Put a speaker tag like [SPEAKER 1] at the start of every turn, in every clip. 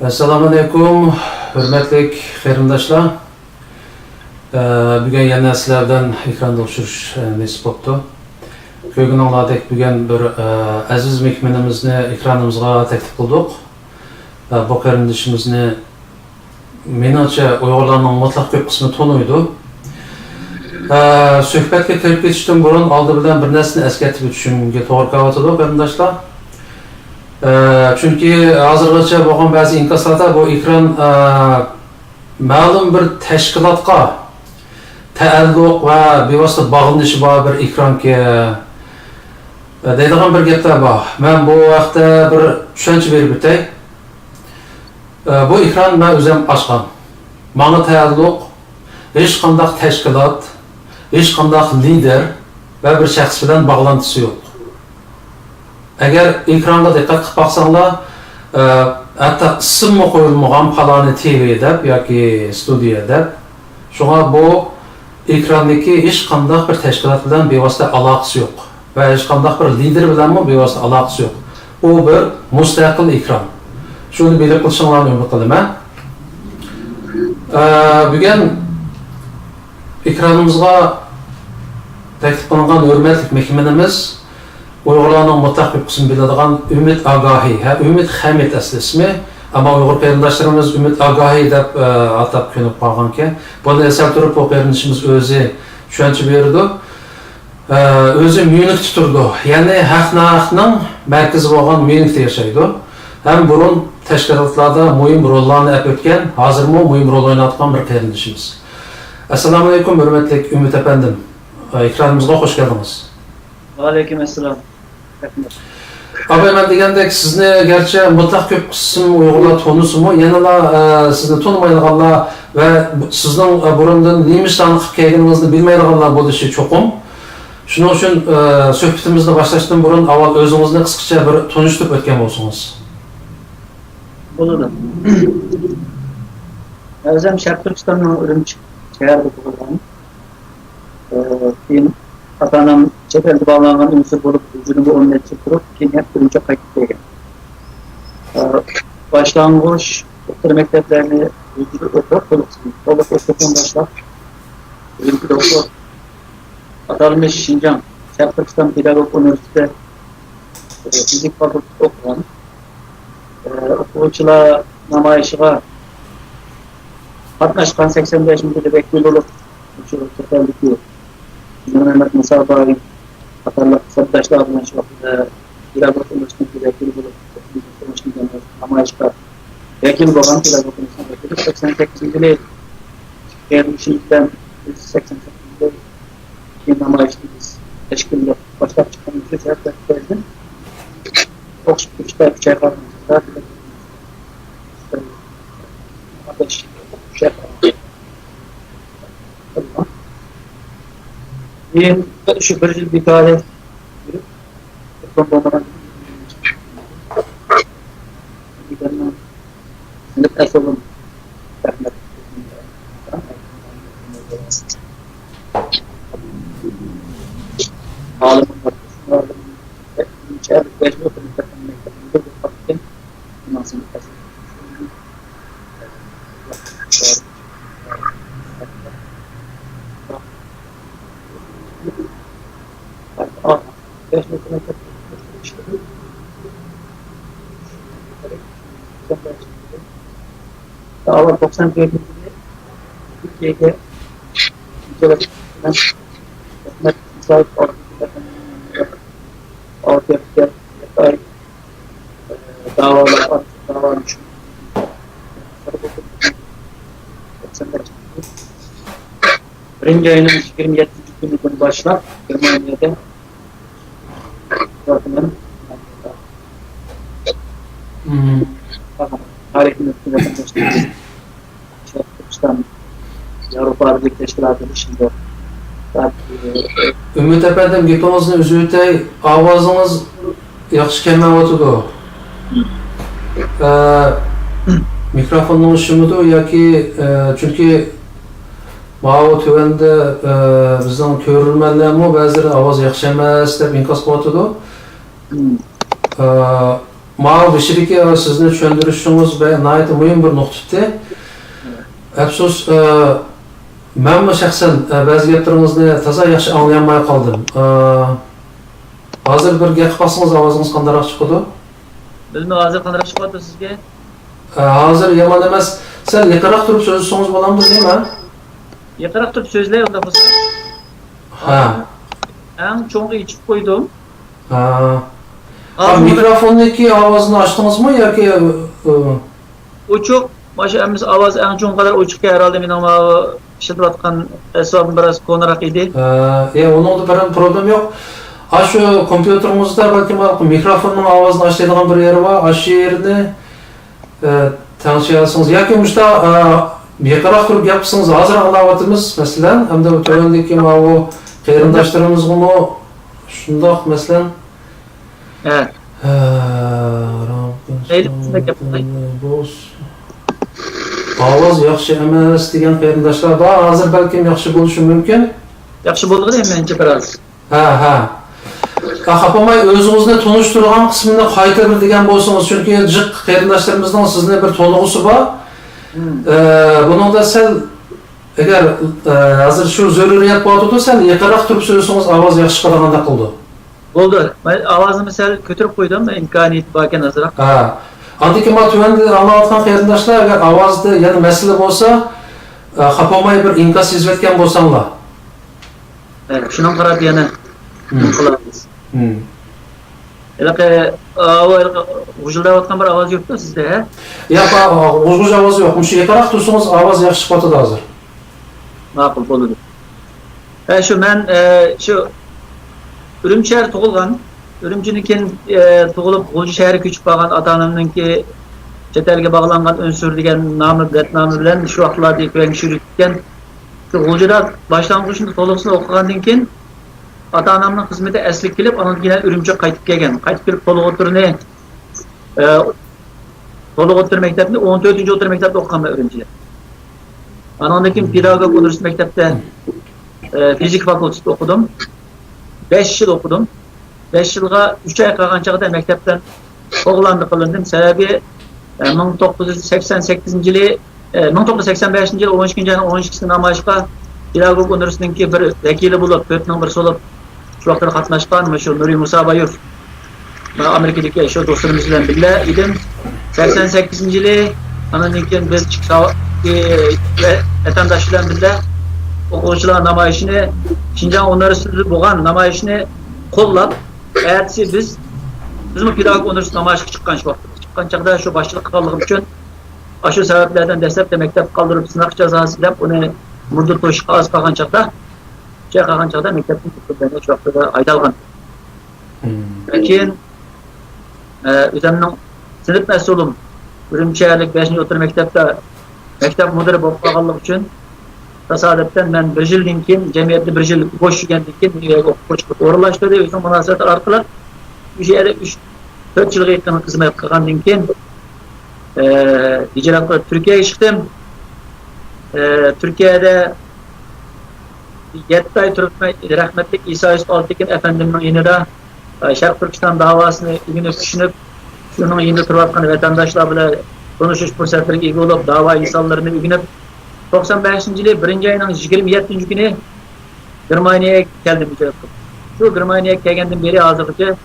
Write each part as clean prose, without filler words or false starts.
[SPEAKER 1] Assalamu alaykum, hurmatli qarindoshlar. Bugun yana sizlardan ekranda uçuruş nasip bo'ldi. Ko'rganinglardek bugun bir aziz mehmonimizni ekranimizga taklif qildik. Bu qarindoshimizni menimcha Uyg'urlarning mutlaq ko'p qismi tanıydi. Suhbatga kirib ketishdan burun oldi bilan bir narsani eslatib o'tishimga to'g'ri kelyapti, qarindoshlar. Çünkü hozirgacha bo'lgan ba'zi inkaslarda bu ekran ma'lum bir tashkilotga taalluq va bevosita bog'lanishi bor bir ekranki deydigan bir gaplar bor. Men bu vaqtda bir tushuncha berib o'tay. Bu ekran men o'zim ochgan. Menga taalluq hech qanday tashkilot, hech qanday lider va bir shaxs bilan bog'lanishisi yo'q. Agar ekranga diqqat qilib baxsanglar, hatto ismi qo'yilmagan faloni TV deb yoki studiya deb, shunga bu ekrandagi hech qanday bir tashkilot bilan bevosita aloqasi yo'q va hech qanday bir lider bilan ham bevosita aloqasi yo'q. U bir mustaqil ekran. Shuni bilib qo'yishinglarni umid qilaman. Bugun ekranimizga taklif qilingan hurmatli mehmonimiz Uyg'urlarning mutlaq bir qismi biladigan Umid Agahi, Umid Hamid asli ismi, ama Uyg'ur qarindoshlarimiz Umid Agahi deb atab ko'nib qolgan ekan. Buni eslatib turib, bu qarindoshimiz o'zi tushuncha berdi. O'zi Myunxda turdi. Ya'ni haqning markazi bo'lgan Myunxda yashaydi. Ham burun tashkilotlarda muhim rollarni olib o'tgan, hozirmi muhim rol o'ynayotgan bir qarindoshimiz. Assalomu alaykum, hurmatli Umid apandim. Ekranimizga xush keldingiz.
[SPEAKER 2] Aleyküm assalam.
[SPEAKER 1] Abi ben degandek sizni gerçi mutlaq ko'p qism Uyg'urlar tanısımı, yanıla sizni tanımaydiganlar ve sizning burundan nemislarni qilib kelganingizni bilmaydiganlar bo'lishi cho'qim. Shuning uchun suhbatimizni boshlashdan burun avval o'zingizni qisqacha bir tanishtirib o'tgan bo'lsangiz.
[SPEAKER 2] Bo'ladi. O'zim Sharq Turkistonning Urumchi shahrida tug'ilganman. Keyin Atanam çevrede bağlanan unsur bulup vücudumu önüne çıkırıp ki hep durunca kayıt edilgen. Başlangıç doktor mekteplerini vücudu oturup bulursun. Olup oturduğum başlar. Bilimki doktor Atalmış Şincan Şarkı Türkistan Pedagog Üniversitesi Fizik Fakültesi okuyan okuvchilar namayişine katnaşkan 85 milli bekli olup uçurup seferlik yok. Mehmet Musa Bari, Atallah Sabdaşlar bilen şu vakıda Pedagog Üniversitesi'nde vekil bulup namayişler vekil olan Pedagog Üniversitesi'nde 88 milli gelmişimizden 88 milli namayişimiz teşkille başlayıp çıkan bir şey yaptım. Oxford'da bir şey var. Kardeş, şey şu bir tane bombadan ne tasavvur ağlamın içeride mecbur olmak nasıl Dava 90 Türkiye'de hizmet sahip ortaya davalar davanmış. Birinci ayının 27. günü başlar Germanya'da tarihini vatandaşlarımız Türkistan Avrupa Birliği Teşkilatı dışında
[SPEAKER 1] Ümit efendim gepingizni uzib o'tay, ovozingiz yaxshi kelmayotdi. Mikrofonning ishimidi yoki chunki bu tövende bizning ko'rilmanlarmi ba'zilari ovoz yaxshi emas deb inkas qilyotdi. mağal bişiriki sizni tushuntirishimiz nayt muhim bir nuqta. Afsus, men shaxsan ba'zi gaplaringizni toza yaxshi anglayolmay qoldim. Hozir bir gap qilsangiz ovozingiz qandaroq chiqadi?
[SPEAKER 2] Bilmem hozir qandaroq chiqyapti sizga?
[SPEAKER 1] Hozir yomon emas. Sal yaqinroq turib so'zlasangiz bo'ladimi deyman?
[SPEAKER 2] Yaqinroq turib so'zlay, unda bo'lsa.
[SPEAKER 1] Ha.
[SPEAKER 2] Eng cho'ngi ichib qo'ydim.
[SPEAKER 1] Mikrofonniki ovozini ochdingizmi yoki
[SPEAKER 2] o'chiq? Mana emiz ovoz eng cho'ng qadar o'chiqga herhalde mening ishlatayotgan hisobim biroz ko'nroq edi.
[SPEAKER 1] Uningda bir problem yo'q. Shu kompyuterimizda balki mikrofonning ovozini ochadigan bir yeri bor. Shu yerni tanishayotsangiz yoki mushta yaqinroq turib gapirsangiz hozir anglayapmiz masalan, hamda o'tgandagi bu qarindoshlarimizga shundoq masalan ovoz yaxshi emas degan qarindoshlar bor. Hozir balkim yaxshi bo'lishi mumkin.
[SPEAKER 2] Yaxshi bo'ldi menimcha biroz.
[SPEAKER 1] Ha. Xapamay o'zingizni tunishtirgan qismini qayta bir degan bo'lsangiz, chunki jiq qarindoshlarimizdan sizni bir to'lig'isi bor. Buningda sal agar hozir shu zaruriyat bo'ldi, sal yaqinroq turib so'zlasangiz ovoz yaxshi chiqadigan qildi.
[SPEAKER 2] Bo'ldi. Men ovozimni sal ko'tarib qo'ydim, imkoniyat bor ekan azroq.
[SPEAKER 1] Andiki ma tuvanda anglayotgan qarindoshlar agar ovozda yana masala bo'lsa, xapamay bir inkos yozayotgan bo'lsanglar.
[SPEAKER 2] Shuni qarab yana qilamiz. G'ujildayotgan bir ovoz yo'qmi sizda?
[SPEAKER 1] Yo'q, g'uj ovoz yo'q. Shu yaqinroq tursangiz ovoz yaxshi chiqadi hozir.
[SPEAKER 2] Ma'qul bo'ldi. Shu men shu Ürümçi'de tug'ilgan, Ürümchi'nikin tug'ilib G'ulji shahriga ko'chib qolgan ota-onamninki chet elga bog'langan unsur degan nomi bilan shu vaqtlarda ko'ngilchilik etgan. Shu G'uljida boshlang'ichni to'liqsini o'qigandan keyin ota-onamning xizmati asli kelib, ondan keyin Ürümchiga qaytib kelgan. Qaytib kelib to'liq o'tir maktabni 14-o'tir maktabda o'qiganman Ürümchida. Ondan keyin pedagogik universitet maktabda fizik fakültesida o'qidim. 5 yıl okudum. 5 yılga 3 ay kalgan çağda mektepten oğlandı kılındım. Sebebi 1988 yılı 1985 yılı 12. ayının 12'sinde namayışka Pedagogik Üniversitesi'ndeki bir vekili bulup, 4 numara olup şu vaktlarda katlaşkan şu Nuri Musa Bayur Amerika'daki şu dostlarımızla birlikte idim. 88 yılı ananınken biz vatandaşlarla birlikte o'quvchilar namoyishini Şinjan Üniversitesi bo'lgan namoyishni qo'llab, ertasi bizmi pedagogik universitet namoyishga chiqqan shu vaqtda. Chiqqan chaqda shu boshchilik qilganligim uchun shu sabablardan dastlabda maktab qoldirib sinaq jazosi deb uni muddat to'shib oz qolgan chaqda, maktabdan chiqib shu vaqtda haydalgan. Keyin o'zimning sinf mas'ulim Ürümchilik 5-o'tir maktabda maktab mudiri bo'lib qolganlik uchun tasodiften ben bir yıldan keyin jamiyatda bir yil bo'sh yurgandan keyin o'qishga o'rinlashtirdi. O'sha munosabatlar orqali bu yerda 3-4 yilga yaqin xizmat qilgandan keyin hijrat qilib Turkiyaga chiqdim. Turkiyada 7 oy turib rahmatli Iso Yusuf Oltekin efendimning yanida Sharq Turkiston davosini o'rganib tushunib, shuning yanida turayotgan vatandoshlar bilan tanishish fursatlariga ega bo'lib, davo insonlarini o'rganib 95 yılı 1. ayının 27. günü Germaniye'ye geldim. Şu Germaniye'ye geldiğimden beri hazırlıkta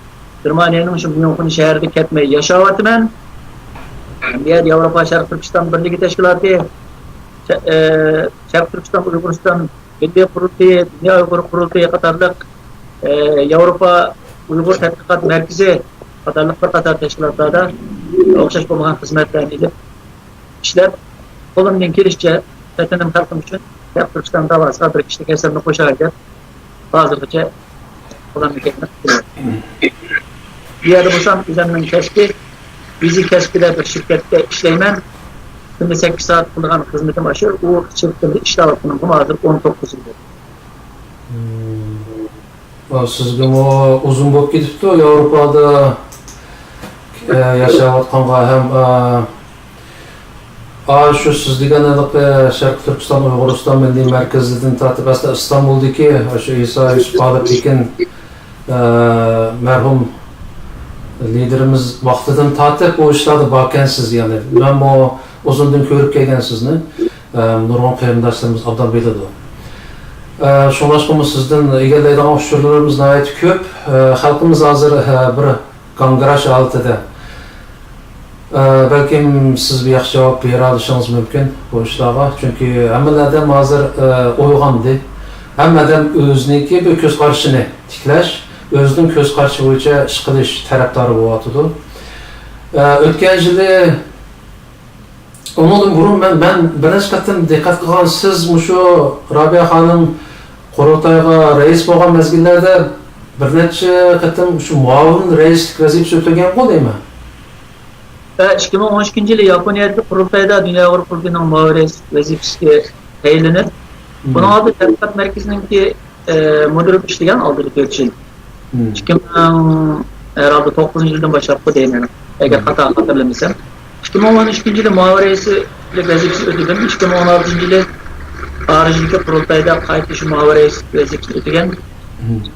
[SPEAKER 2] Germaniye'nin şu München şehirde ketmeyi yaşavatım ben. Diğer Avrupa Şarkı Türkistan Birliği Teşkilatı, Şarkı Türkistan Uyguristan Birliği Kurultayı, Dünya Uygur Kurultayı Katarlık, Avrupa Uygur Tetkikat Merkezi Katarlık bir Katar teşkilatlarda okşaş bulmayan hizmetlerini edip işler kolumdan gelişçe vatanım halkım için Türkistan davası bir kişilik eserini koşarken bazıca olan bir kelime. Diğer boşan üzerinden keşfi, bizi keşfiler bir şirkette işleymen, şimdi 8 saat kılgan hizmetim aşır, o şirkette işler hakkının bunu hazır 19 yıldır.
[SPEAKER 1] Sizge o uzun boyup gidipti o Avrupa'da yaşayotqanға hem şu siz deganlik Sharq Turkiston Uyg'uriston milliy markazidan tortib aslida İstanbuldagi shu Iso Yusuf Oltekin marhum liderimiz vaqtidan tartib bu ishlarda bor ekansiz, ya'ni men bu uzundan ko'rib kelgan sizni nurg'un qarindoshlarimiz obdan biladi. Shunlashqimi sizdan egallaydigan ushurlarimiz nihoyat ko'p. Xalqimiz hozir bir kongress holatida. Balkim siz bir yaxshi javob bera olishingiz mumkin bu ishlarga, chunki hammalardan hozir uyg'ondi. Hammadan o'ziniki bir ko'z qarashini tiklash, o'zining ko'z qarashi bo'yicha ish qilish tarafdori bo'lyotdi. O'tgan yili ondan burun ben bir qatam diqqat qilgan siz mushu Robiya xonim qurultayga rais bo'lgan mezgillarda bir necha qatam shu muavin raislik vazifasi o'tagan bo'ldimi?
[SPEAKER 2] 2013 yılı Yaponiyada qurultayda Dünya Qurultayının muavin vazifasiga tayinlanib, bunun oldi tadqiqot markazininki müdür ishlagan oldi 4 yil. 2009 yildan boshlab deyman, agar xato xatirlamasam. 2013 yılı muavin raislik vazifasi o'tagan, 2016 yılı xorijdagi qurultayda qayta shu muavin raislik vazifasi o'tagan.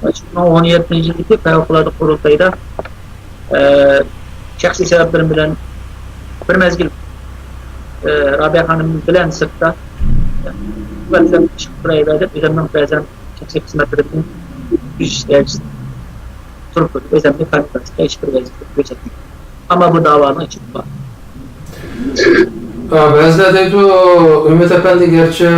[SPEAKER 2] 2017 yildagi favqulodda qurultayda shaxsiy sabablarim bilan bir mezgil Robiya xonim bilan sirtda vaziyat chiqiraydi. O'zimning ba'zan shaxsiy xizmatlarimni turib o'zimni konferensiyaga ish qilib Ama bu davanın içinde var.
[SPEAKER 1] Ba'zilar deydi, Ümit Efendi gerçi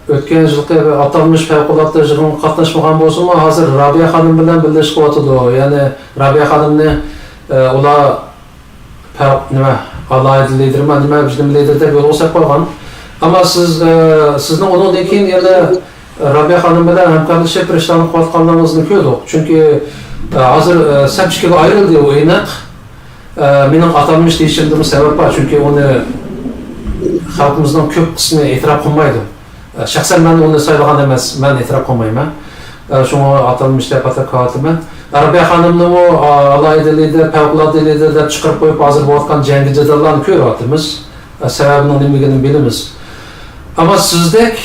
[SPEAKER 1] o'tgan yilgi atalmış favqulodda yig'in qatnashmagan bo'lsa-mu, hozir Robiya xonim bilan birlashib o'tadi. Ya'ni Robiya xonimni ular nima alayda liderman, nima bizning lider deb yo'l qo'yib qo'ygan. Ammo sizning undan keyin yana Robiya xonim bilan hamkorlashib ishlarni qilayotganingizni ko'rdik. Chunki hozir sapchikaga ayrildi u aniq. Mening atalmış deyishimning sababi bor, chunki uni xalqimizning ko'p qismi e'tirof qilmaydi. Shaxsan men uni saylagan emas, men e'tirof qilmayman. Shunga atalmış deb atakatyman. Robiya xonimni u alayda lider, favqulodda lider deb chiqarib qo'yib hozir bo'layotgan jangi jadallarni ko'ryapmiz. Sababini nimaligini bilamiz. Ammo sizdek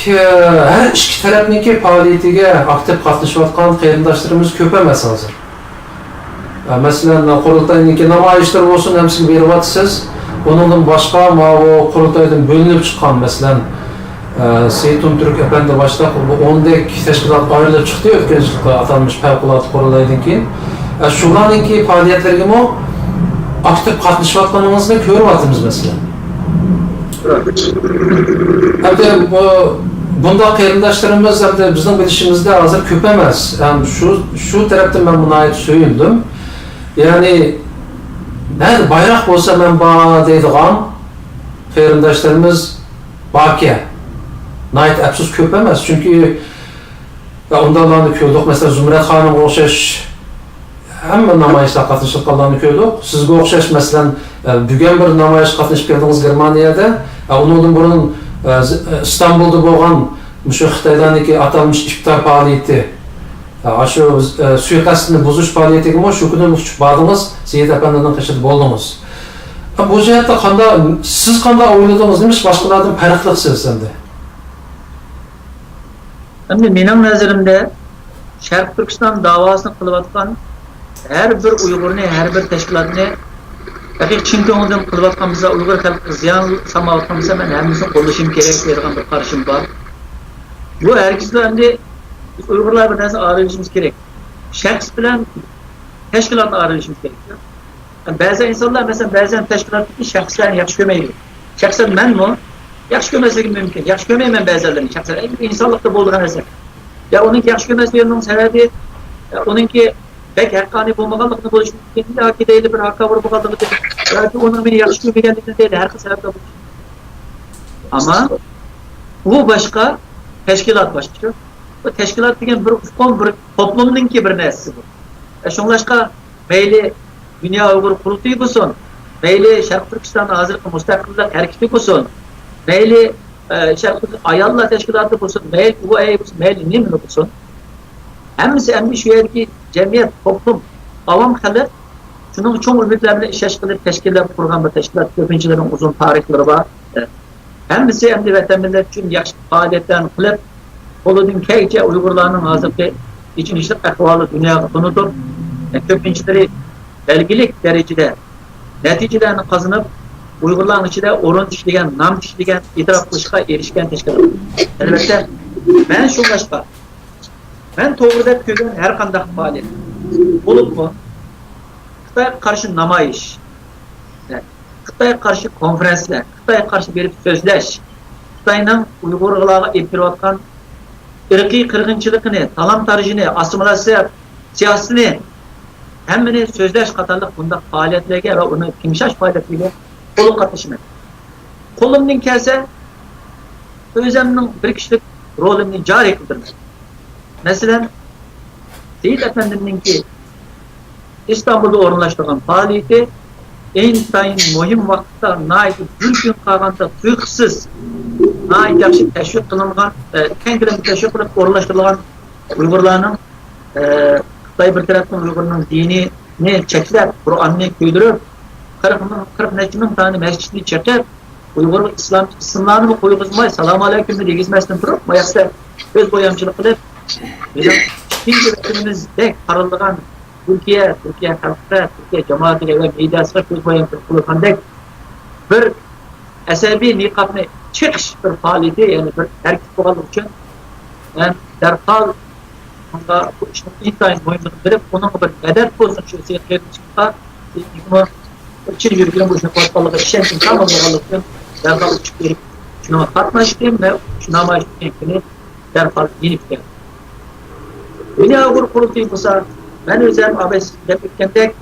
[SPEAKER 1] har ikki tarafniki faoliyatiga aktiv qatnashayotgan qarindoshlarimiz ko'p emas hozir. Masalan, qurultayniki namoyishlar bo'lsin, hamsiga beryapsiz. Bundan boshqa bu qurultaydan bo'linib chiqqan, masalan, Seytun Türk Efendi boshlab 10dek tashkilot ayrilib chiqdi o'tgan yilgi atalmış favqulodda qurultaydan keyin. Shularningki faoliyatlariga aktiv qatnashayotganingizni ko'ryapmiz masalan. Hamda bunda qarindoshlarimiz hamda bizning bilishimizda hozir ko'p emas. Shu tarafdan men buni aytib so'yindim. Ya'ni nerede bayrak bo'lsa men bor deydigan qarindoshlarimiz borki, nayt afsus ko'p emas, chunki undanlarni ko'rdik. Masalan, Zumrat xonimga o'xshash hamma namoyishda qatnashib qolganini ko'rdik. Sizga o'xshash masalan, bugun bir namoyish qatnashib keldingiz Germaniyada, undan burun İstanbulda bo'lgan shu Xitoydaniki atalmış iftor faoliyati, shu suiqasdni buzish faoliyatiga shu kuni uçib bordingiz, Seyit Efendining qishida bo'ldingiz. Bu jihatda siz qanday o'yladingiz, nima boshqalardan farqlisiz endi?
[SPEAKER 2] Endi mening nazarimda Sharq Turkiston davosini qilayotgan har bir Uyg'urni, har bir tashkilotni haqiqiy chin ko'ngildan qilayotgan biza Uyg'ur xalqiga ziyon solmayotgan bo'lsa, men hammasini qo'llashim kerak degan bir qarashim bor. Bu herkesda endi Uyg'urlar bilan ayrılışımız gerek. Şahs bilan tashkilotni ayrılışımız gerek. Ba'zi insonlar mesela ba'zan tashkilotni shaxslarni yaxshi ko'rmaydi. Shaxsan menmi yaxshi ko'rmasligim mumkin. Yaxshi ko'rmayman ba'zilarni shaxsan. İnsanlıkta bo'lgan narsa. Ya uning yaxshi ko'rmasligining sababi uningki bek haqqoniy bo'lmaganligini bo'lishi mumkin. Yoki deyli bir haqqa urib qolganligi yoki uning meni yaxshi ko'rmaganligidan deyli har xil sabablar bo'lishi. Ama bu boshqa, tashkilot boshqa. Bu teşkilat degan bir ufqon bir toplumninki bir narsasi bu. Shunlashqa mayli Dünya Uyg'ur qurultayi bo'lsin, mayli Sharq Turkiston hozirgi mustaqillik harakati bo'lsin, mayli Sharq ayollar tashkiloti bo'lsin, mayli UAE bo'lsin, mayli nima bo'lsin. Hammasi endi shu yerki jamiyat, toplum, avam xalq shuning uchun umidlar bilan ishlash qilib tashkillab qurgan bir tashkilot, ko'pinchilarining uzun tarihlari bor. Hammasi endi vatan millat uchun yaxshi faoliyatlarni qilib Qo'lidan kelgancha Uyg'urlarning hozirgi ichinishlik ahvoli dunyoga tunudir. Ko'pinchileri belgilik derecede neticelerini kazanıp Uygurların içinde orun işleyen, nam işleyen, itiraf kılışka erişken teşkilat. Elbette ben şunlaşka, ben doğruda köyden her kandak faaliyet olup mu? Kıtay'a karşı namayış, Kıtay'a karşı konferanslar, Kıtay'a karşı verip sözleş, Kıtay'ın Uygurlar'a yapılan ırkî kırgınçılıkını, talam tarihini, asimilasyon siyasını hemmini sözleş katarlık bunda faaliyetlerge ve onu kimşaş faaliyetleriyle kolun katışımı. Kolumdan kelse özümün bir kişilik rolünü cari kıldırmak. Mesela Seyit Efendi'nin ki İstanbul'da orunlaştırılan faaliyeti en sayın mühim vakitte naiti bir gün kalganda tüyüksüz naiti yakşı teşvik kılıngan kendilerini teşvik kılıp orunlaştırılan Uygurlarının Kıtay bir taraftan Uygur'un dini ne çekiler, Kur'an'ını köydürüp 40 neçinin tane mescidini çeker Uygur İslam'ını mı koyulmaz selamu aleyküm diye gizmesinden durup mayakta öz boyamcılık kılıp bizim ikinci vekimimizde karıldığın Türkiye halkı, Türkiye cemaatine ve medyasına göz boyamcılık kılıp bir esebi nikabını çıkış bir faaliyeti yani bir erkek oğlu için yani derhal bu işin intihayın boyunca verip onun bir medet bozun şu siyaseti çıkta için yürüyen bu işin korkmalığı işen tamamlamak için derhal uçuk verip şuna katlaştım ve şuna amaçlayın derhal yenip geldim. Beni ağır kurultuyu bulsa ben özlem abesinde bükkendek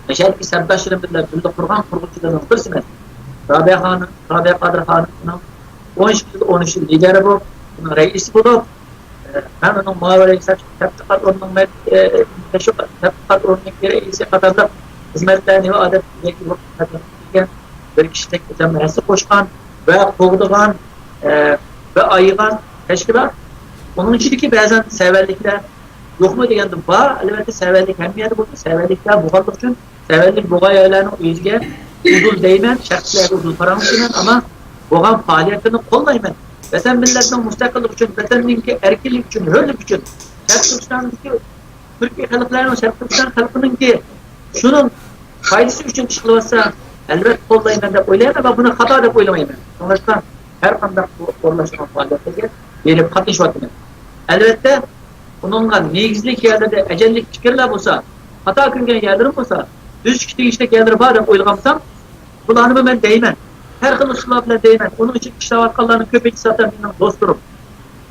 [SPEAKER 2] meşerki serdaşlarımızla birlikte kurgan kurultucularının birisine Rabia Hanım, Rabia Kadir Hanım'ın 13 yıl lideri bu, bunun reisi budur. Ben onun muhavereyi tepkikat onun tepkikat onun reisi kadarda hizmetlerini ve adet bir kişilik cemiyesi koşkan ve kovduğan ve ayıgan teşkilat. Onun içindeki bazen severlikler yok mu diyendim. Elbette severlik hem yerde buldu. Severlikler buğalık için severlik buğa yerlerine özge udul değmen, şartlar udul paramışsın ama buğan faaliyetini kollayman. Ve sen milletin müstakillik için, vatanınki erkilik için, hürlük için, Şarkıstan'daki Türkiye halklarının, Şarkıstan halkının ki şunun faydası için çıkılırsa elbette kollayman da oylayamam ve bunu hata da oylamayım. Sonuçta her anda bu orlaşma faaliyetleri gelip katış vaktidir. Elbette bununla negizlik yerlerde ecellik fikirler olsa, hata kılgan yerlerim olsa, düz kişilik işte yerleri var da oylamasam, kulağımı ben değmen. Her kılıçla bile değmen. Onun için işte vakkalarının köpek satan benim dosturum.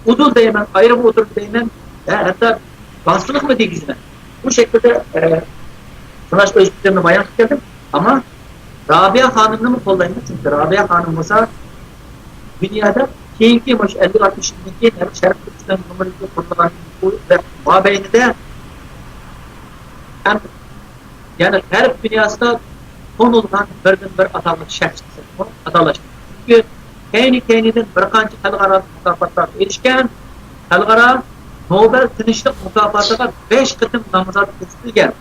[SPEAKER 2] Udul değmen, ayrı oturup değmen, hatta bastılık mı degizine. Bu şekilde savaş ölçütlerini bayan tutardım ama Rabia Hanım'ını mı kollayın? Çünkü Rabia Hanım olsa dünyada keyifli 50-60'daki Şerif Türkistan Cumhuriyeti kurulan bu ve mabeyni de hem yani her dünyasında konulan bir atalık şahsıdır. Atalaştı. Çünkü kendi-kendiden bir kançı halkara mükafatlar erişken halkara Nobel Tinçlik mükafatına 5 kıtım namazat kesilgen.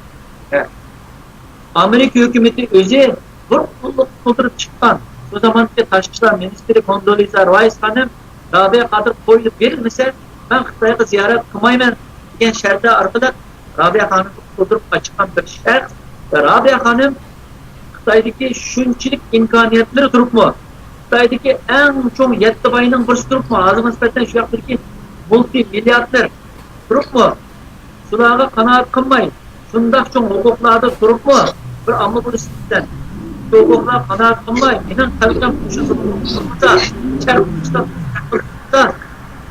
[SPEAKER 2] Amerika hükümeti özü bir kulluk kıldırıp çıkan o zamanki Taşkışlar Ministri Kondoliza Rice Hanım Rabia Kadir koyup verilmese ben Kıtay'a ziyaret kılmayman diyen şerde arkada Rabia Hanım'ı kıldırıp açıkan bir şart ve Rabia Hanım Kıtay'daki şunçilik imkaniyetleri durup mu? Kıtay'daki en çok 7 bayının birisi durup mu? Azı nispeten şu yaptır ki multi milyarder durup mu? Sulağa kanaat kılmayın. Şundak çok hukuklarda durup mu? Bir amma bu üstünden. Hukuklar kanaat kılmayın. İnan tabi'den kuşusu durumda. Çarpışta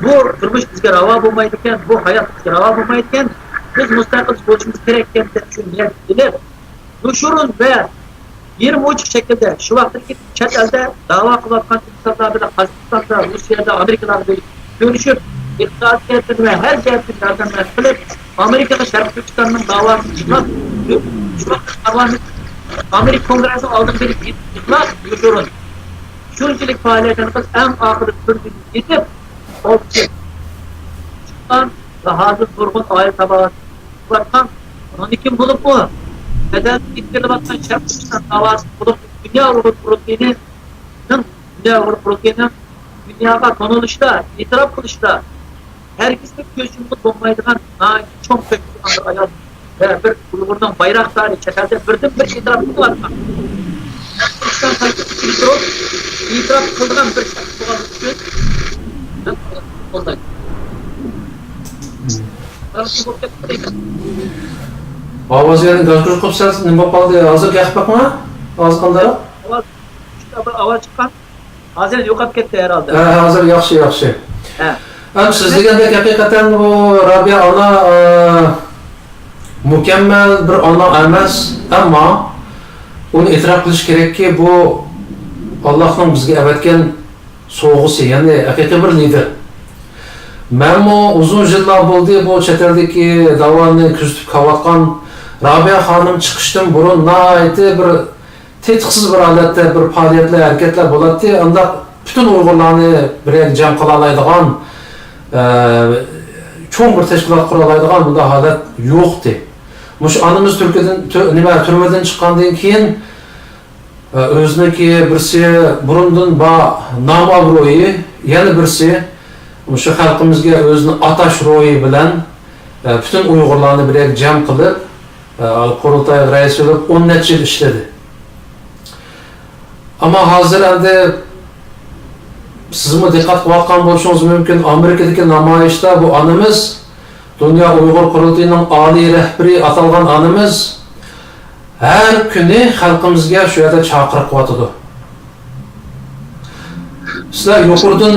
[SPEAKER 2] bu durmuş bizge rava bulmaydıkken, bu hayat bizge rava bulmaydıkken biz müstakil oluşumuz gerekken de şu niyet edilir. Düşürün ve 23 şekilde şu vaktaki çet elde dava kılatkan insanlarla Kazakistan'da, Rusya'da, Amerika'da görüşüp iktisatiyetini ve her cihetlerden kılıp Amerika'da Şerif Türkistan'ın davasını çıkmak şu vakti Amerika Kongresi aldığı bir itlak düşürün. Şunçilik faaliyetlerimiz en ahırı türlüğünü gidip o çıkan ve hazır durgun aile tabağı çıkartan onun için bulup mu? Neden İttirli baktan Şerif Türkistan davası bulup dünya Avrupa proteininin dünyaya konuluşta, itiraf kılışta herkesin göz yumulu bulmaydıgan çok kötü ayaz ve bir Uygur'un bayraktarı çetelde birden bir itirafı var. Türkistan sayısı itiraf kıldıran bir şahsı için oldu.
[SPEAKER 1] Avaz yani gazgır kopsaz nima qoldi? Hozir gap bakma. Hozir qanday?
[SPEAKER 2] Avaz çıkan hazır yo'qolib ketdi herhalde.
[SPEAKER 1] Hozir yaxshi.
[SPEAKER 2] He.
[SPEAKER 1] Hem siz degandek hakikaten bu Rabia ana mükemmel bir ana emas, ama onu itiraf qilish kerakki, bu Allohning bizga avatgan sovg'isi, ya'ni haqiqiy bir lider. Men bu uzun yillar bo'ldi bu chet eldagi davronni kuzatib kelayotgan Rabia xonim chiqishdan burun nihoyatda bir tetiksiz bir holatda bir faoliyatlar, harakatlar bo'ladi. Unda butun Uyg'urlarni bir yerga jam qila oladigan cho'ng bir tashkilot qura oladigan bunday holat yo'qdi. Mush onamiz turmadan chiqqandan keyin o'ziniki birsi burundan nomavro'yi, yana birsi shu xalqimizga o'zini atash ro'yi bilan butun Uyg'urlarni bir yerga jam qilib qurultoy raisi bo'lib 10 necha yil ishladi. Ama hozir endi sizmi diqqat qilayotgan bo'lishingiz mumkin, Amerikadagi namoyishda bu onamiz, Dunyo Uyg'ur qurultoyining oliy rahbari atalgan onamiz har kuni xalqimizga shu yerda chaqiriq qilyotdi. Sizlar yuqoridan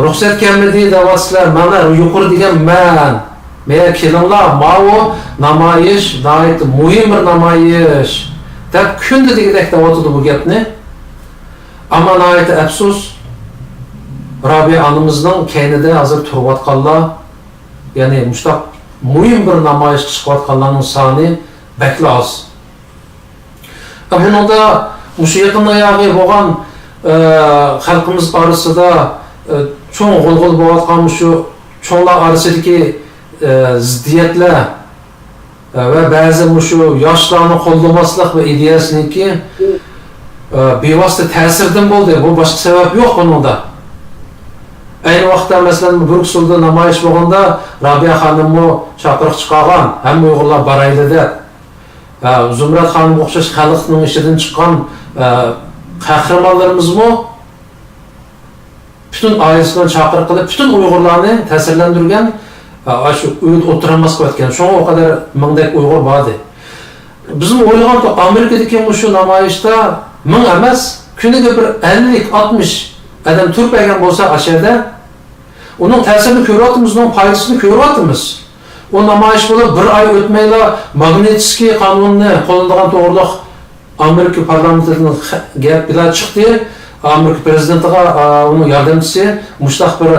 [SPEAKER 1] ruxsat kelmadi deyapsizlar. Mana yuqori degan men kelinglar, mana namoyish, nihoyat muhim bir namoyish deb kunda degandek deyotdi bu gapni. Ama nihoyat afsus, Rabia onamizning keynida hozir turayotganlar, ya'ni mushtaq muhim bir namoyish chiqayotganlarning soni bakla oz. Buningda mushu yaqin oyog'i bo'lgan xalqimiz orasida cho'ng g'ulg'ul bo'layotgan shu cho'nglar orasidagi ziddiyatlar ve ba'zi shu yoshlarni qo'llamaslik va ideyasiniki bevosita ta'sirdan bo'ldi. Bu boshqa sabab yo'q buningda. Ayni vaqtda masalan Brukselda namoyish bo'lganda Rabia xonimni chaqiriq chiqargan, hamma Uyg'urlar boraydi deb. Zumrat xonimga o'xshash xalqning ishidan chiqqan qahramonlarimizmi butun oilasidan chaqiriq qilib, butun Uyg'urlarni ta'sirlantirgan, shu uyda o'tirmas qilayotgan. Shunga o kadar mingdak Uyg'ur bordi. Bizim o'ylagan Amerikadagi shu namoyishda ming emas, kuniga bir 50-60 adam turpagan bo'lsa ashada, uning ta'sirini ko'ryapmiz, uning foydasini ko'ryapmiz. O namoyish bo'lib bir oy o'tmayla Magnitskiy qonunni qo'llangan to'g'riliq Amerika parlamentining gap bilan chiqdi. Amerika prezidentiga uning yordamchisi mushtaq bir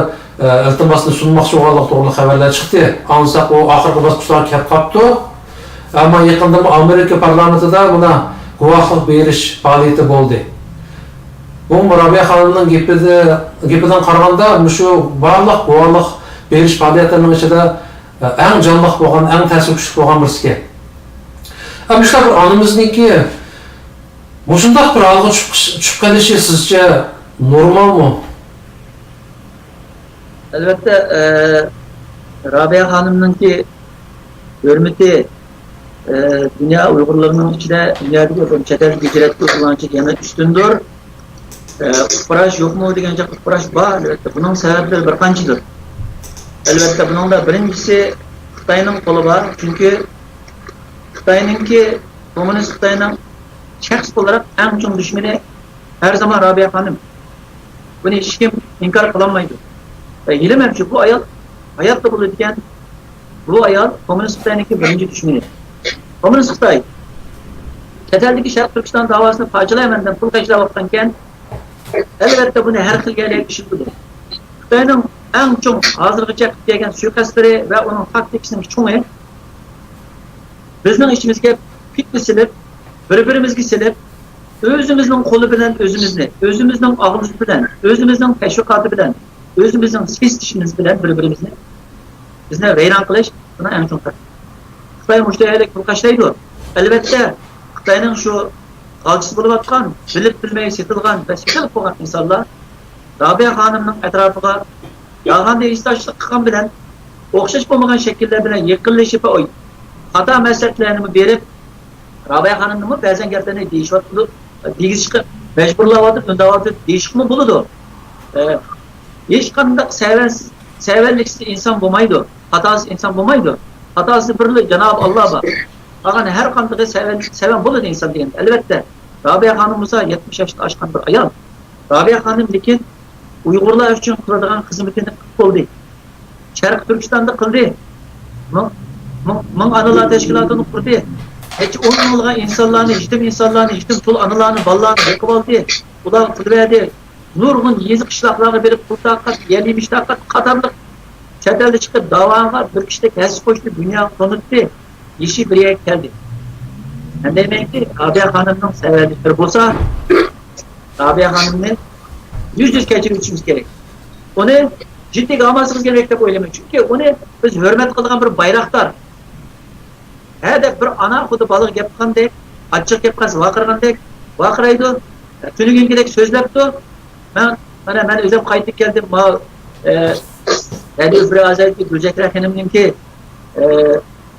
[SPEAKER 1] iltimosni sunmoqchi bo'lganlik to'g'riliq xabarlar chiqdi. Ansaq u oxirgi bosqichlarga kelib qoldi. Ammo yaqinda Amerika parlamentida buna guvohlik berish faoliyati bo'ldi. Bu Rabia xonimning gapidan qaraganda shu barliq guvohlik berish faoliyatlarining ichida eng jonliq bo'lgan, eng ta'sir kuchli bo'lgan birisi. Ammo bir onamizniki mushundaq bir holga tushib qolishi sizcha normalmi?
[SPEAKER 2] Elbette Rabia Hanım'ınki hürmeti dünya Uygurlarının içinde dünyadaki çetel hicretli kullanıcı yemek üstündür. Kıpraş yok mu diyince kıpraş var. Elbette bunun sebepleri bir kancıdır. Elbette bunun da birincisi Xitayning kolu var. Çünkü Xitayninki Komünist Xitayning şahs olarak en çok düşmanı her zaman Rabia Hanım. Bunu hiç kim inkar kılamaydı. Bilemem ki bu ayal hayatta bulurken bu ayal Komünist Xitay'nınki birinci düşmanı. Komünist Xitay Çeteldeki Şarkı Türkistan davasını parçalayamenden pul kaçılamaktanken elbette bunu her hılgayla kişidir. Xitay'nın en çok hazırlıkça kıtlayan suikastları ve onun faktikisinin çoğu bizden içimizde fitli silip birbirimizgi silip özümüzün kolu bilen özümüzle, özümüzün ağımız bilen, özümüzün teşvikatı bilen, özümüzün ses dişimiz bilen birbirimizle bizne veyran kılış buna en çok takdir. Xitay müşteriyelik bu kaçtaydı. Elbette Xitay'nın şu alçısı bulup atkan, bilip bilmeyi setilgan ve setilip olan insanlar Rabia Hanım'ın etrafına yalğan diye istaçlık kıkan bilen, okşaş bulmayan şekiller bilen yakınlaşıp hata mesajlarını berip Rabia Hanım'ı bazen gerçekten değişik mecburlavatıp öndavatıp değişik mi buludu. Hiç kandak sevenliksiz insan bulmaydı. Hatası insan bulmaydı. Hatası birli Cenab-ı Allah var. Fakat her kandığı seven buludu insan diyen. Elbette Rabia Hanım'ıza 70 yaşında aşkan bir ayal. Rabia Hanım lekin Uygurlar için kıldığın hizmetini kıldı. Şarkı Türkistan'da kıldı. Mın anılar teşkilatını kurdu. Hiç onun olğan insanlarını, yetim tul anılarını, ballarını yakıp aldı. Ular kılverdi. Nurgun yezi kışlaklarını verip kurtakat, yerliymiş takat, katarlık. Çetelde çıkıp davan var, bir kişide kes koştu, dünya konuttu. İşi bir yere geldi. Yani demek ki Rabia Hanım'ın severlikleri olsa, Rabia Hanım'ın yüz geçirmişimiz gerek. Onu ciddi almasımız gerekli oylamayın. Çünkü onu biz hürmet kılgan bir bayraktar. Her de bir ana kutu balık yapkandek, açık yapkası vakırgandek, vakıraydı. Tünü günkidek sözlepti. Ben özüm kayıtlık geldim. Yani bir azayeti Gülcekler Hanım'ın ki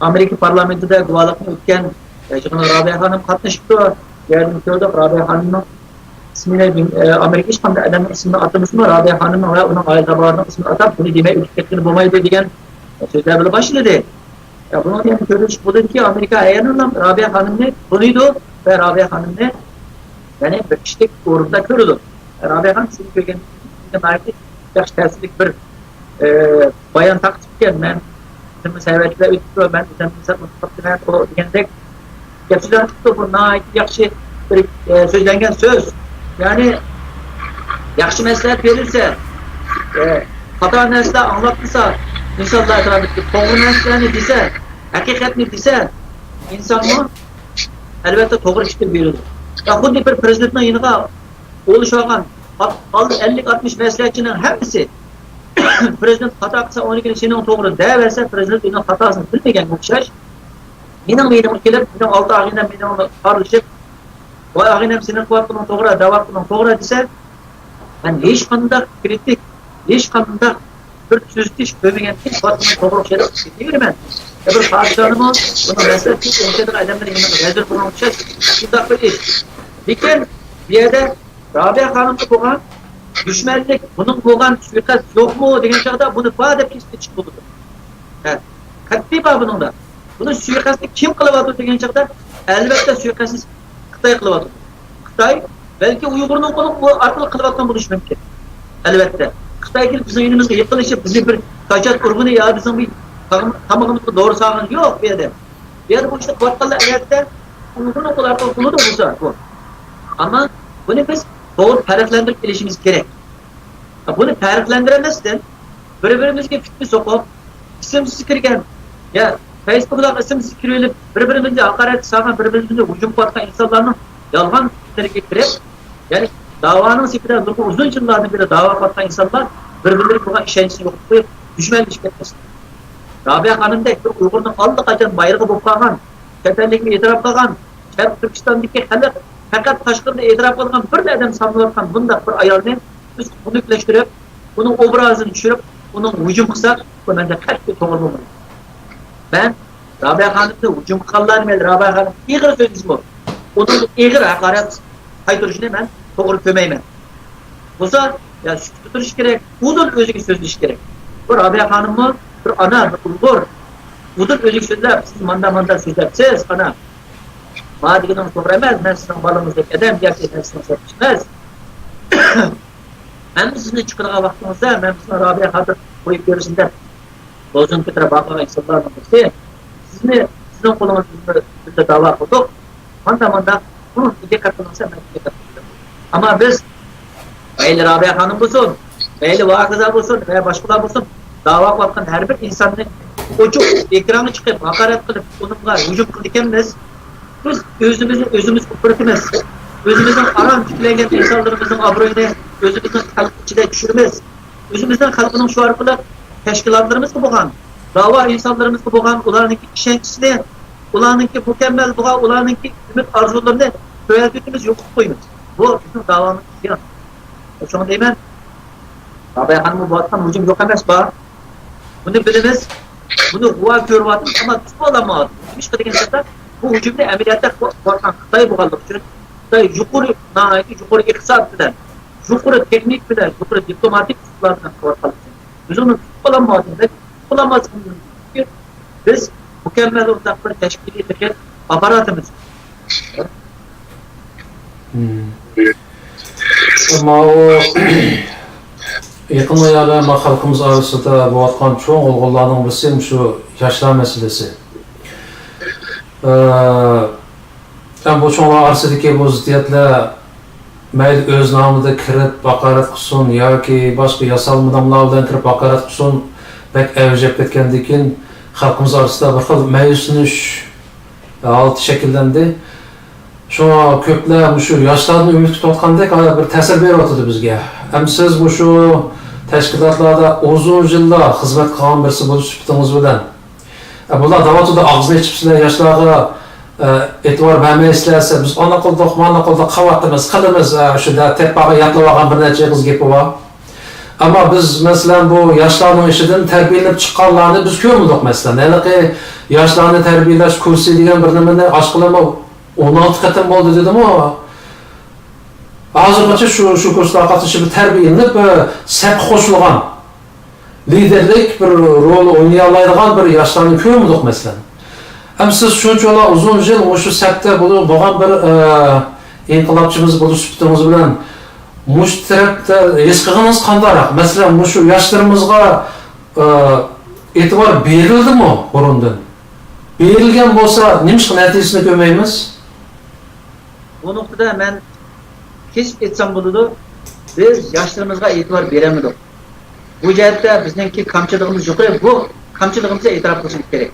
[SPEAKER 2] Amerika parlamentoda guvalıkını ütken Rabia Hanım katlaşıktı. Geldim gördük Rabia Hanım'ın ismini Amerika İşban'da adamın ismini atmıştım. Rabia Hanım'ın ve onun aile tabalarının ismini atıp bunu demeye ülketini bulmaydı diyen sözler böyle başladı. Ya bunu diyen görüş budur ki Amerika ayarından Rabia Hanım'ı konuydu ve Rabia Hanım'ı yani bir kişilik uğrunda görüldü. Rabia Hanım sizin köygenizde naiflik yaş tersizlik bir bayan taktikken ben bizim severlikler ötürü ben üzerinde mutlaka o digendek gerçekten tuttu bu naif yakşı bir sözlengen söz. Yani yakşı mesleğet verirse hata nesle anlatırsa insanlar etrafındaki doğru mesleğini dise hakikatini dise insan mı elbette doğru iştir verir. Ya bu bir prezidentin yanına oluşan 50-60 mesleğetçinin hepsi prezident hata kısa 12'nin senin doğru değerse prezident onun hatasını bilmegen okşaş benim gelip benim 6 ağından benim onu tartışıp o ağından senin kuvvetinin doğru davatının doğru dese yani hiç kanında kritik hiç kanında bir sözlüş bölmegen hiç kuvvetinin doğru şeyler değil mi? Bir padişahımı bunu meslek ki ülkede adamların yanında rezil kuran okşaş şurada bir iş. Diken bir yerde Rabia Hanım'da koğan düşmanlık, bunun koğan suikast yok mu degen çağda bunu bade pisli çıkıldı. Yani, katli var bunun da. Bunu suikastı kim kılıvadı degen çağda elbette suikastsız Xitay kılıvadı. Xitay belki Uygur'un kolu bu arkalı kılıvattan buluş mümkün. Elbette. Xitay gelip bizim yönümüzde yıkılışıp bizi bir kaçak urgunu ya bizim bir tamamımızda doğru sağlanır yok bir yerde. Bir yerde bu işte kuvvetlerle elbette Uygur'un kolu arkalı kolu da bulsa bu. Ama bunu biz doğru tariflendirip gelişimiz gerek. Bunu tariflendiremezsen birbirimizge fitni sokup isimsiz kirgen ya Facebook'da isimsiz kirelip birbirimize hakaret sağlayan birbirimize hücum kuatan insanların yalgan fikirlerine girip yani davanın sepiden uzun yıllardan beri dava kuatan insanlar birbirleri buna işençisi yok koyup düşman ilişkiletmesin. Rabia Hanım da bir Uygur'un aldı kaçan bayrağı bopkagan çetellikini itiraf kagan Şerif Türkistan'daki halk fakat taşkırda itiraf kılgan bir adam sanılırken bunda bir ayarını biz bunu yükleştirip, bunun obrazını düşürüp, bunun hücum kısak, bu bence kaç bir doğru olmalı. Ben, Rabia Hanım'da hücum kıkallarım el, Rabia Hanım, iğir sözümüz bu. Onun iğir hakaret kaytırışını ben doğru kömeyim. Buza, ya şu tuturuş gerek, bunun özgü sözlüş gerek. Bu Rabia Hanım'ı bir ana, bir Uygur, bunun özgü sözler, siz manda sözler, siz ana, Madi'nin soğuramaz, ben sizin balımızdaki adam gerçekten sizin soruşmaz. Ben sizinle çıkılağa baktığınızda, ben sizin Rabia Hanım koyup görürsünde, bozun kıtıra bakmağa insanlarla birisi, sizin kolunuzda dava kurduk, manda bunun iki katılırsa ben iki katılırım. Ama biz, beyli Rabia Hanım bulsun, beyli vakıza bulsun, veya başkalar bulsun, dava kuatan her bir insanın ucu ekranı çıkıp, hakaret kılıp, onunla hücum kılıkemez, biz özümüz kupurtmez. Özümüzden aram tükülengen insanlarımızın abroyunu özümüzden halk içine düşürmez. Özümüzden halkının şu arkalı teşkilatlarımız ki boğan, dava insanlarımız ki boğan, ularınki işençisini, ularınki mükemmel boğan, ularınki ümit arzularını söyledikimiz yok koymuş. Bu bizim davanın yan. Şu an deyim ben, Rabia Hanım'ı bu attan hücum yok emez bağ. Bunu biliriz, bunu huva görüvatım ama tutma olamaz. Nimishqa deganda bu hujumni amaliyotda qo'rqqan Xitoy bo'lganligi uchun Xitoy yuqori iqtisod bilan, yuqori texnik bilan, yuqori diplomatik usullar bilan qo'rqqan. Biz uni tutolmadik, biz mukammal o'rtaq bir tashkiliy etgan apparatimiz.
[SPEAKER 1] Ammo yaqin oylarda xalqimiz orasida bo'layotgan cho'ng o'g'illarning birisi shu yoshlar masalasi. Bu cho'nglar orasidagi bu ziddiyatlar mayli o'z nomida kirib haqorat qilsin yoki boshqa yasalmadomlar bilan kirib haqorat qilsin, bak avjab ketgandan keyin xalqimiz orasida bir xil ma'yusinish holati shakllandi. Şuna ko'plar shu yoshlarni umid kutayotgandek bir ta'sir beryapti bizga. Ham siz shu tashkilotlarda uzun yillar xizmat qilgan birisi bo'lish sifatingiz bilan bular davatida og'zini ichibsizlar, yoshlarga e'tibor bermaysizlar, biz ona qildik, mana qildik, qavatimiz, qilimiz, shunda tepaga yatlab olgan bir necha qiz gapi bor. Ammo biz masalan bu yoshlarning ishidan tarbiyalanib chiqqanlarni biz ko'rmadik masalan. Ya'ni yoshlarni tarbiyalash kursi degan bir nimani oshqilama 16 qatam bo'ldi dedim-ku. Hozirgacha shu kurslarga qatnashib tarbiyalanib, sap qo'shilgan liderlik bir rol o'ynay oladigan bir yoshlarni ko'rmadik masalan. Ham siz shunchalar uzun yil shu sapda bo'lgan bir inqilobchimiz bo'lish sifatingiz bilan mushtarakda his qilganingiz qandaroq? Masalan, shu yoshlarimizga e'tibor berildimi burundan? Berilgan bo'lsa, nimishqa natijasini ko'rmaymiz?
[SPEAKER 2] Bu noktada ben hiç etsem buludu, biz yaşlarımızga itibar veremedik. Bu cihette bizdeki kamçılığımız yok. Bu kamçılığımıza itiraf kılışımız gerek.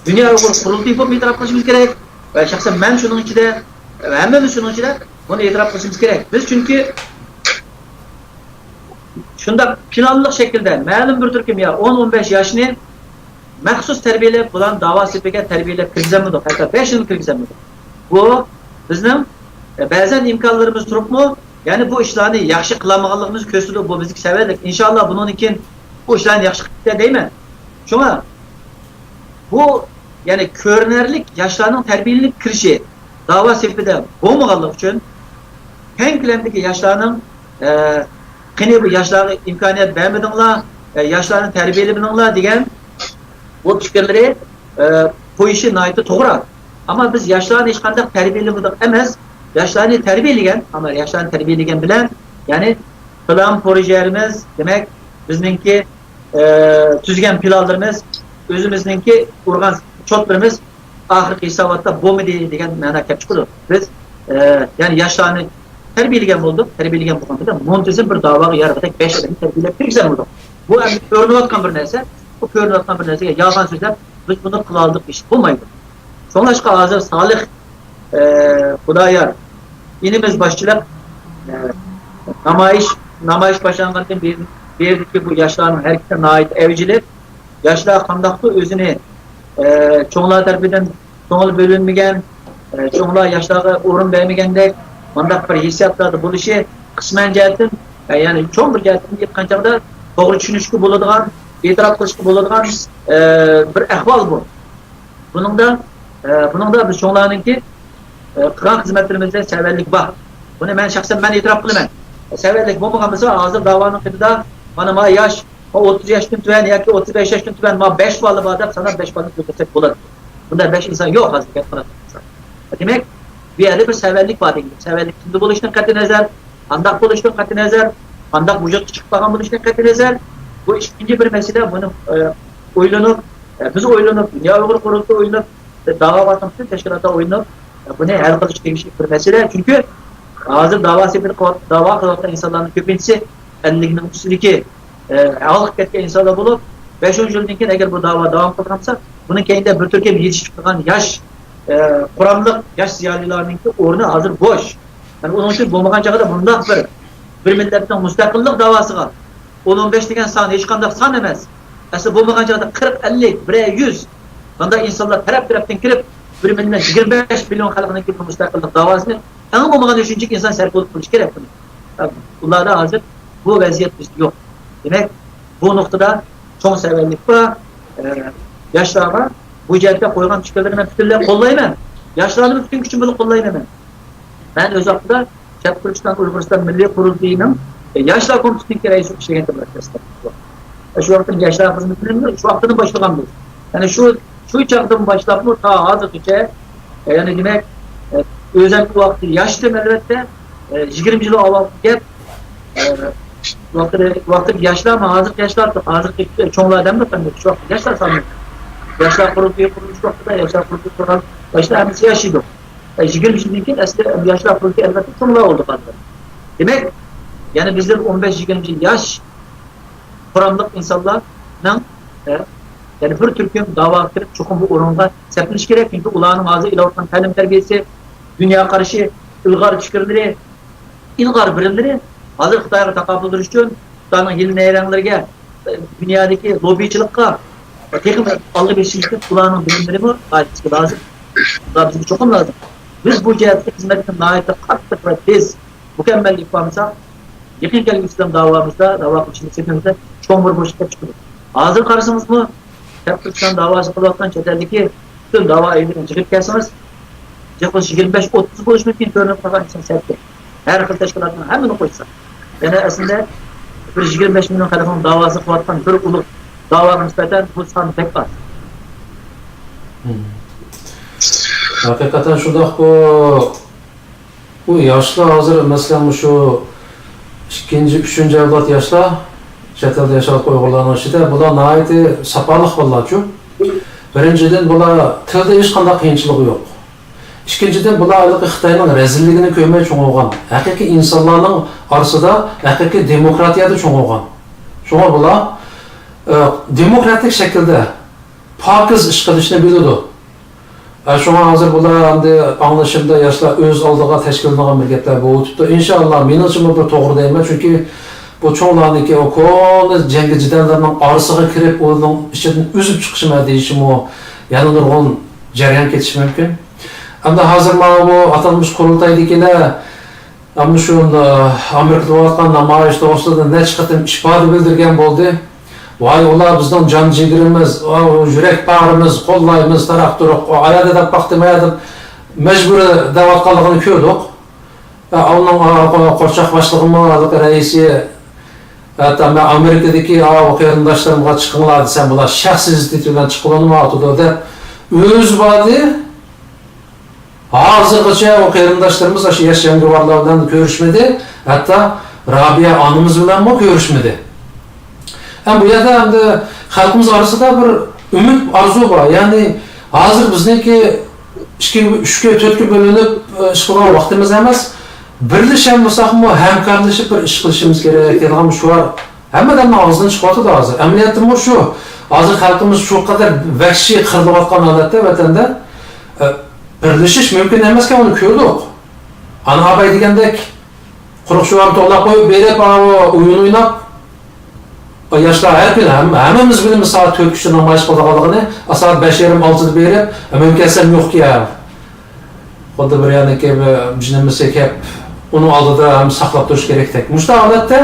[SPEAKER 2] Dünya Uygur kurultayı yapıp itiraf kılışımız gerek. Ve şahsen ben şunun içinde, hemmemiz şunun içinde bunu itiraf kılışımız gerek. Biz çünkü şunda planlılık şekilde, malum bir Türkiye 10-15 yaşını məxsus tərbiyələyib, bulan dava sipəgə tərbiyələyib kirgizəmədik, hətta 5 yıl kirgizəmədik. Bu, bizim bəzən imkanlarımız turubmu, yəni bu işlərini yaxşı qılamağanlığımız köstülü, bu bizik səvərlik. İnşallah bunun için bu işlərini yaxşı qıqda deymən. Şuna, bu, yəni körünərlik yaşlarının tərbiyələyib kirişi dava sipədə olmağanlıq üçün, kən kiləmdəki yaşlarının qini bu yaşları imkaniyet vermedinler, yaşlarını tərbiyələyibinler deyən bu fikirleri bu işi naiti doğru. Ama biz yaşlarını hiç kadar terbiyelemedik emez. Yaşlarını terbiyeleyen ama yaşlarını terbiyeleyen bilen yani plan projelerimiz demek bizimki tüzgen planlarımız özümüzünki urgan çotlarımız ahir hesabata bu mu diyen mana kep çıkıyor. Biz yani yaşlarını terbiyeleyen bulduk. Terbiyeleyen bu konuda muntazam bir dava yaratarak 5 adamı terbiyeleyip güzel bulduk. Bu örnek bir neyse. Bu körünattan bir nesine yalan sözler, biz bunu kılaldık iş bulmaydı. Sonuçta hazır Salih Hudayar inimiz başçılık namayiş başlanğandan bir ki bu yaşların herkese ait evcilik yaşlar kandaklı özünü çoğunluğa tarafından çoğunluğa bölünmegen çoğunluğa yaşlara uğrun vermegende mandak bir hissiyatlarda bu işi kısmen cihetin yani çoğun bir cihetin yıkanacakta doğru düşünüşkü bulunduğun itiraf kılışkı bulunduğun bir ehval bu. Bunun da biz çoğunlarınki Kur'an hizmetlerimizde severlik var. Bunu ben şahsen itiraf kılamam. Severlik bu muhammesa hazır davanın kıtıda bana yaş 30 yaşın tüven ya ki 35 yaşın tüven ma 5 balı badap sana 5 balı götürsek bular. Bunda 5 insan yok hazır ketmana. Demek bir yerde bir severlik var değil. Severlik şimdi buluştan katı nazar, andak buluştan katı nazar, andak vücut çıkmadan buluştan katı nazar. Bu ikinci bir mesele bunu oylanıp, biz oylanıp, Dünya Uygur Kurultayı oylanıp, dava vatandaşı teşkilata oylanıp, bu ne her kılıç değişik bir mesele. Çünkü hazır dava kılıçta insanların köpüncesi 50'nin üstündeki alık ketken insanlar bulup 5. yılınken eğer bu dava devam kılınsa bunun kendinde bir Türkiye yetişip kalan yaş kuramlık yaş ziyalilerinin ornu hazır boş. Yani onun için bulmagan çağda bunda bir milletten müstakillik davası var. 15 degen san hiç kandak san emez. Aslında bulmagan çağda 40, 50, 100 bunda insanlar taraftan kirip bir millet 25 milyon halkının gibi müstakillik davasını ama bulmagan düşünecek insan serk olup kılıç gerek bunu. Bunlarda hazır bu vaziyet bizde yok. Demek bu noktada çok severlik var. Yaşlar var. bu cihette koygan fikirlerini ben bütünle kollayman. Yaşlarını bütün gücüm bulup kollayman. Ben öz vaqtida Şarkı Türkistan Uyg'uriston Milliy Qurultayının Yaşlar Komitetining raisi ishlagan tadbirkorlar. Şu vaqtning yaşlar xizmatini şu vaqtdan boshlagan bu. Yani şu chaqdan boshlab bu ta hozirgacha yani demak o'zim vaqti yoshdim albatta 20 yil avval gap vaqti yoshlarmi hozirgi hozirgi cho'nglardan da şu vaqt yoshlar soni Yaşlar Qurultayı kuruluş vaqtida Yaşlar Qurultayı qurgan yoshlar hammasi yashaydi. 20 yildan keyin aslida Yaşlar Qurultayı albatta cho'nglar oldu hozir. Demek yani bizler 15-20 yaş kuramlık insanlarning yani bir Türk'ün dava kirib çoxum bu o'ringa sepilish kerak. Çünkü ularning hozir ilayotgan ta'lim tarbiyasi, dunyo qarashi, ilg'or fikrlari, ilg'or bilimlari hozir Xitoyga taqobil turish uchun Xitoyning yil nayranlariga, dunyodagi lobbichilikqa tekin olib berishlikda ularning bilimlari lazım. Ular bizga çoxum lazım. Biz bu jihatda xizmatni nihoyatda qattiq va tez mukammal yapamsak yakın kelgi İslam davamızda, dava kılışını sepimizde çoğun bir boşlukta çıkıyor. Hazır karşımız mı? Türkistan davası kılavattan çeteldeki bütün dava evlerine çıkıp gelsiniz. Yaklaşık 25-30 buluş mümkün görünüp kalan insan serpti. Her kıl teşkilatına hemen koysa. Yani aslında bir 25 milyon telefonun davası kılavattan bir ulu dava nispeten bu sanı pek var.
[SPEAKER 1] Hakikaten şurada bu yaşlı hazır mesela şu ikinci, üçüncü evlat yaşlar chet elda yashab Uyg'urlarning ichida bular nihoyatda sapaliq bolalar-ku. Birinchidan bular tilda hech qanday qiyinchilik yo'q. Ikkinchidan bular Xitoyning rezilligini ko'rmay cho'ng'ilgan. Haqiqiy insonlarning orasida haqiqiy demokratiyada cho'ng'ilgan. Shunga bular demokratik shaklda pokiz ish qilishni biladi. Shunga hozir bular endi anglashimda yoshlar o'z oldiga tashkil qilingan bir gaplar bu o'tibdi. Inshaalloh menimcha bu to'g'ri deyman, chunki bu cho'nglarniki o ko'ni jangi jidallarning orasiga kirib, uning ichidan o'zib chiqishma deyishim o yana nurg'un jarayon ketishi mumkin. Endi hozir mana bu atalmish qurultaydagilar ana shu Amerikada bo'layotgan namoyish to'g'risida necha qatim ifoda bildirgan bo'ldi. Vay ular bizning jon jigarimiz, yurak bag'rimiz, qo'llaymiz, taraf turuq, ayada deb baxtimaydi majburiy da'vatqanligini ko'rdik. Uning qo'rchoq boshlig'i raisi hatta Amerikadagi qarindoshlarimga chiqinglar desam, bular shaxsiy ziddiyat bilan chiqilmayapti deb o'z bodi hozirgacha o qarindoshlarimiz shu yosh jangovarlar bilan ko'rishmadi, hatto Robiya onamiz bilan ham ko'rishmadi. Hem bu yerda endi xalqimiz orasida bir umid, arzu bor. Ya'ni hozir bizniki 3 ga 4 ga bo'linib ish qilgan vaqtimiz emas. Birlashib bo'lsaqmi, hamkorlashib bir ish qilishimiz kerak degan shu var. Hammadan og'zidan chiqyapti hozir. Amaliyotimiz shu. Hozir xalqimiz shu qadar vahshiy qirilayotgan holatda vatanda birlashish mumkin emaskan uni ko'rdik. Ana abay degandek quruq shuvarni to'g'lab qo'yib berib, o'yin o'ynab yoshlar hammamiz bilamiz soat 4 kishini namoyish qilganligini, soat 5:30-6da berib, mumkinsam yo'q ya. Xuddi bir yaniki bijnimizga kelib, uni oldida ham saqlab turish kerakdek. Mushta holatda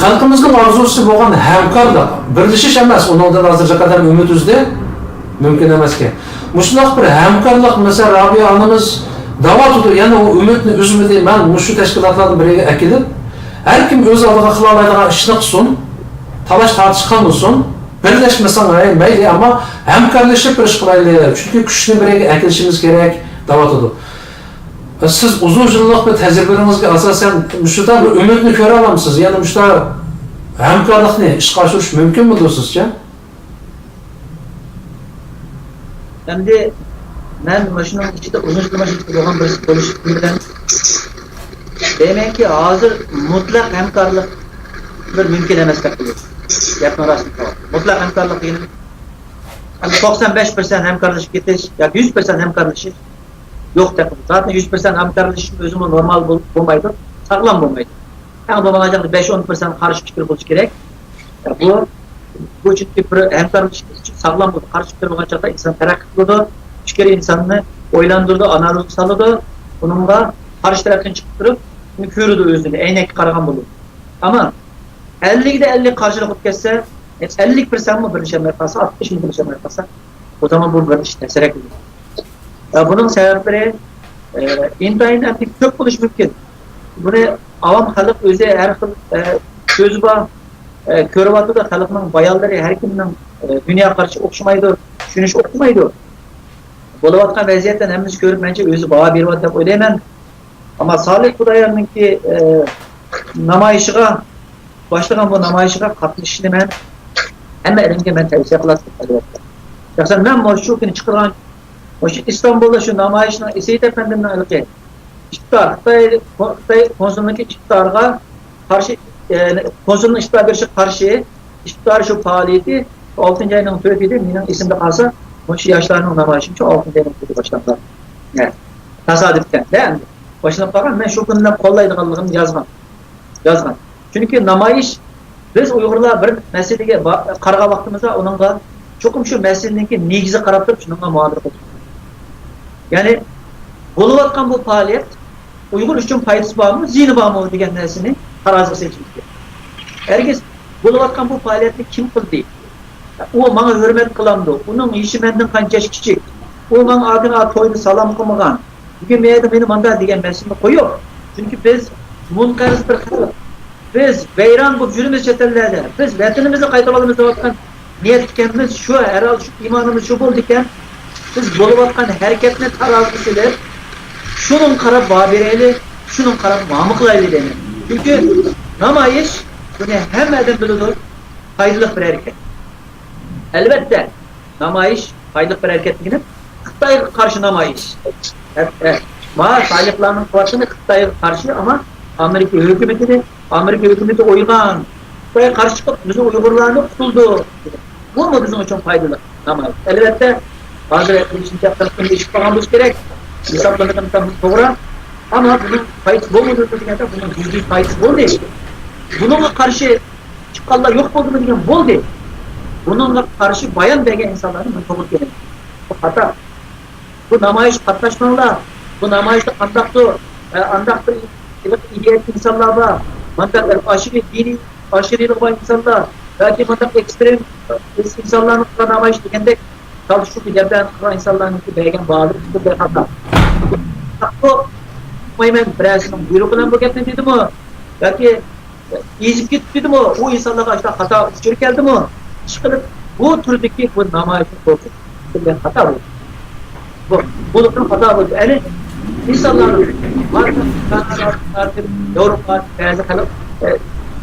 [SPEAKER 1] xalqimizning orzusi bo'lgan hamkorlik, birlashish emas, undan hozirga qadar umid uzdi, mumkin emaskan. Mushundoq bir hamkorlik, masalan, Robiya onamiz da'vatudi, ya'ni u umidni uzmadi. Men mushu tashkilotlarning biriga akilib, har kim o'z oldiga qila oladigan ishni qilsin. Talaş tartış qilmasin, birlashmasan mayli, ammo hamkorlashib bir ish qilaylik. Chunki kuchni biriga akilishimiz kerak, da'vatudi. Siz uzun yillik bir tajribangizga asosan shunda bir umidni ko'ra olamsiz? Ya'ni shunda hamkorlikni ishga oshirish mumkinmi sizcha?
[SPEAKER 2] Endi men mashuning ichida uzun bo'lgan bir bo'lish bilan demakki hozir mutlaq hamkorlik bir mümkün emas deb qo'yadi. Gapni rostmi? Mutlaq hamkorlik degan 95% hamkorlashib ketish yoki 100% hamkorlashish yo'q deb qo'yadi. Zaten 100% hamkorlashish o'zimi normal bo'lmaydi, sog'lom bo'lmaydi. Yani bo'lmaganda 5-10% qarshi fikr bo'lishi kerak. Bu chunki bir hamkorlashish uchun sog'lom bo'lib, qarshi fikr bo'lgan chaqda inson taraqqi qiladi, fikri insonni o'ylantirdi, analiz soladi, uningga qarshi tarafdan chiqib turib, uni ko'radi o'zini, aynakka qaragan bo'ladi. Ama 50'de 50 karşılık geçse, 50% mi birleşemeye kalsa, 60 mi birleşemeye kalsa, O zaman bu bir iş teserek ediyor. Bunun sebepleri intayından bir kök buluş mümkün. Bunu avam halk özü her sözü var. Körüvatı da halkının bayalları her kiminin dünya karşı okşamaydı, düşünüş okumaydı. Bolavatkan vaziyetten hemiz görüp bence özü bağa bir vaat öyleymen. Ama Salih Kudayar'ın ki namayışıga, başlayan bu namayışıga katılışını ben hem elimde ben tavsiye kılasın. Yoksa ben şu gün çıkılan İstanbul'da şu namayışına Seyit Efendi'nin alıcı İktidar, Xitay konsolundaki iktidarga karşı konsolun iktidar bir karşı iktidar şu faaliyeti 6. ayının töretidir. Benim isimde kalsa bu şu yaşlarının namayışım şu 6. ayının töreti başlandı. Yani tesadüften değil mi? Başına bakan ben şu günden kollaydıqallığını yazgan. Çünkü namayış biz Uygurlar bir meseleye qarğa vaqtımızda onunla çokum şu meseleninki negizi qarab turib shunga muamele qildik. Yani bo'layotgan bu faaliyet Uygur üçün faydası bormi, ziyni bormi degan narsani taroziga seçimiz kerak. Herkes bo'layotgan bu faaliyetni kim qildi? U menga hurmat qilamdi. Uning ishi mendan qancha kichik. U menga adına to'yni salom qilmagan. Bugün meni manda degan narsani qo'yib. Çünkü biz munqariz bir xalq. Biz vayron bo'lib yurimiz chet ellarda. Biz vatanimizni qaytarib olamiz deyotgan niyat ekanmiz. Shu herhal shu iymonimiz shu bo'ldi ekan. Biz bo'layotgan harakatni taroziga silib, şunun qarab baho beraylik, şunun qarab muomala qilaylik deyman. Çünkü namoyish buni hammadan biladi, foydali bir harakat. Albatta, namoyish foydali bir harakatligini Xitoyga qarshi namoyish. Ma Talibanning quvvatini Xitoyga qarshi ama Amerika hükümeti oygan. Xitoyga qarshi chiqib bizni Uyg'urlarni qutuldi. Bu mu bizim için foydali namoyish? Albatta, hozir birinchi tarafdan ish qilganimiz kerak. Hesaplanırken tam doğru ama bunun faydası olmadığı degende bunun yüzde faydası bol değil. Bununla karşı çıkanlar yok olduğunu diyen bol değil. Bununla karşı bayan degen insanların mutlu gelir. Bu hata. Bu namayış patlaşmalar, bu namayışta andaktı iliyet insanlar var. Mandak aşırı dini, aşırı olan insanlar, belki mandak ekstrem insanların namayış degende çalışıp bir yerden insanların ki begen bağlı bir hata. Bu Mehmet Brez'in buyruğundan bu gapni dedim mi? Belki ezip gitti mi? O insanlara işte hata uçur geldi mi? Çıkılıp bu türdeki bu namayişin korkup bir hata oldu. Bu hata oldu. Yani insanların artık Avrupa, Brez'e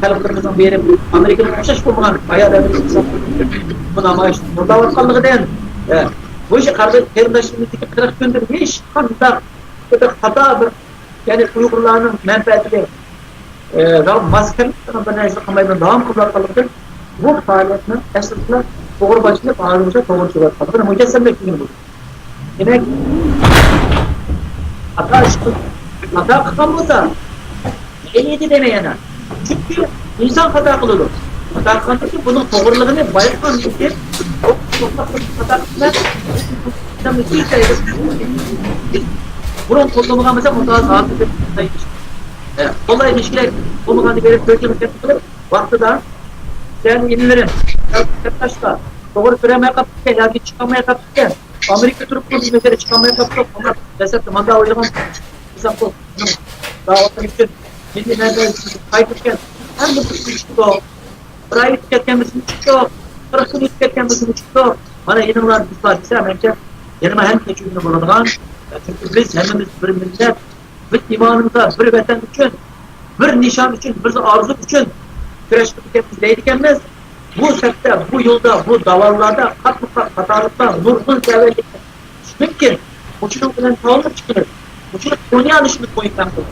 [SPEAKER 2] kalıplarımızın bir yeri Amerika'nın uçaş bulmadan ayağda bir insan bu namayişin burada varkanlığı değil. Bu işi kardeşliğimizdeki 40 gündür hiç kanda hata bir yani Uygurların menfaatini maskelikten bir nezle kamayla devam kılmaktalıdır. Bu faaliyetini esasında doğru başlayıp ağzımıza doğru çıkartmalıdır. Mücessemlik bizim bu. Demek hata kıkamızda neydi demeyene. Çünkü insan hata kılıyor. Hata kılıyor ki bunun doğruluğunu bayatman için hata kılıyor. Bunun kullanımına mesela mutlaka sağlıklı bir sayılır. Olay ilişkiler kullanımını verip bölgemiz yapılır. Vaktıda sen inilerin, yaklaşta doğru süremeye kapatırken, yani çıkamaya kapatırken Amerika Türk hizmetleri çıkamaya kapatırken onlar mesela manda oylaman mesela bu daha orta için milli nerede kayıtırken hem de bu çıktı o burayı tüketkenmesini çıktı o parasını tüketkenmesini çıktı o bana yeniler bir sadece bence yanıma hem teçhülünü bulunan çünkü biz hemimiz bir millet bir imanımıza, bir vatan için bir nişan için, bir arzu için süreçlikimiz değdikenmez. Bu sektör, bu yolda, bu davarlarda hatalıklar, nurgun severlikler mümkün. Uçunun bilen tağını çıkılır. Uçunun konuya alışını koyuktan koyur.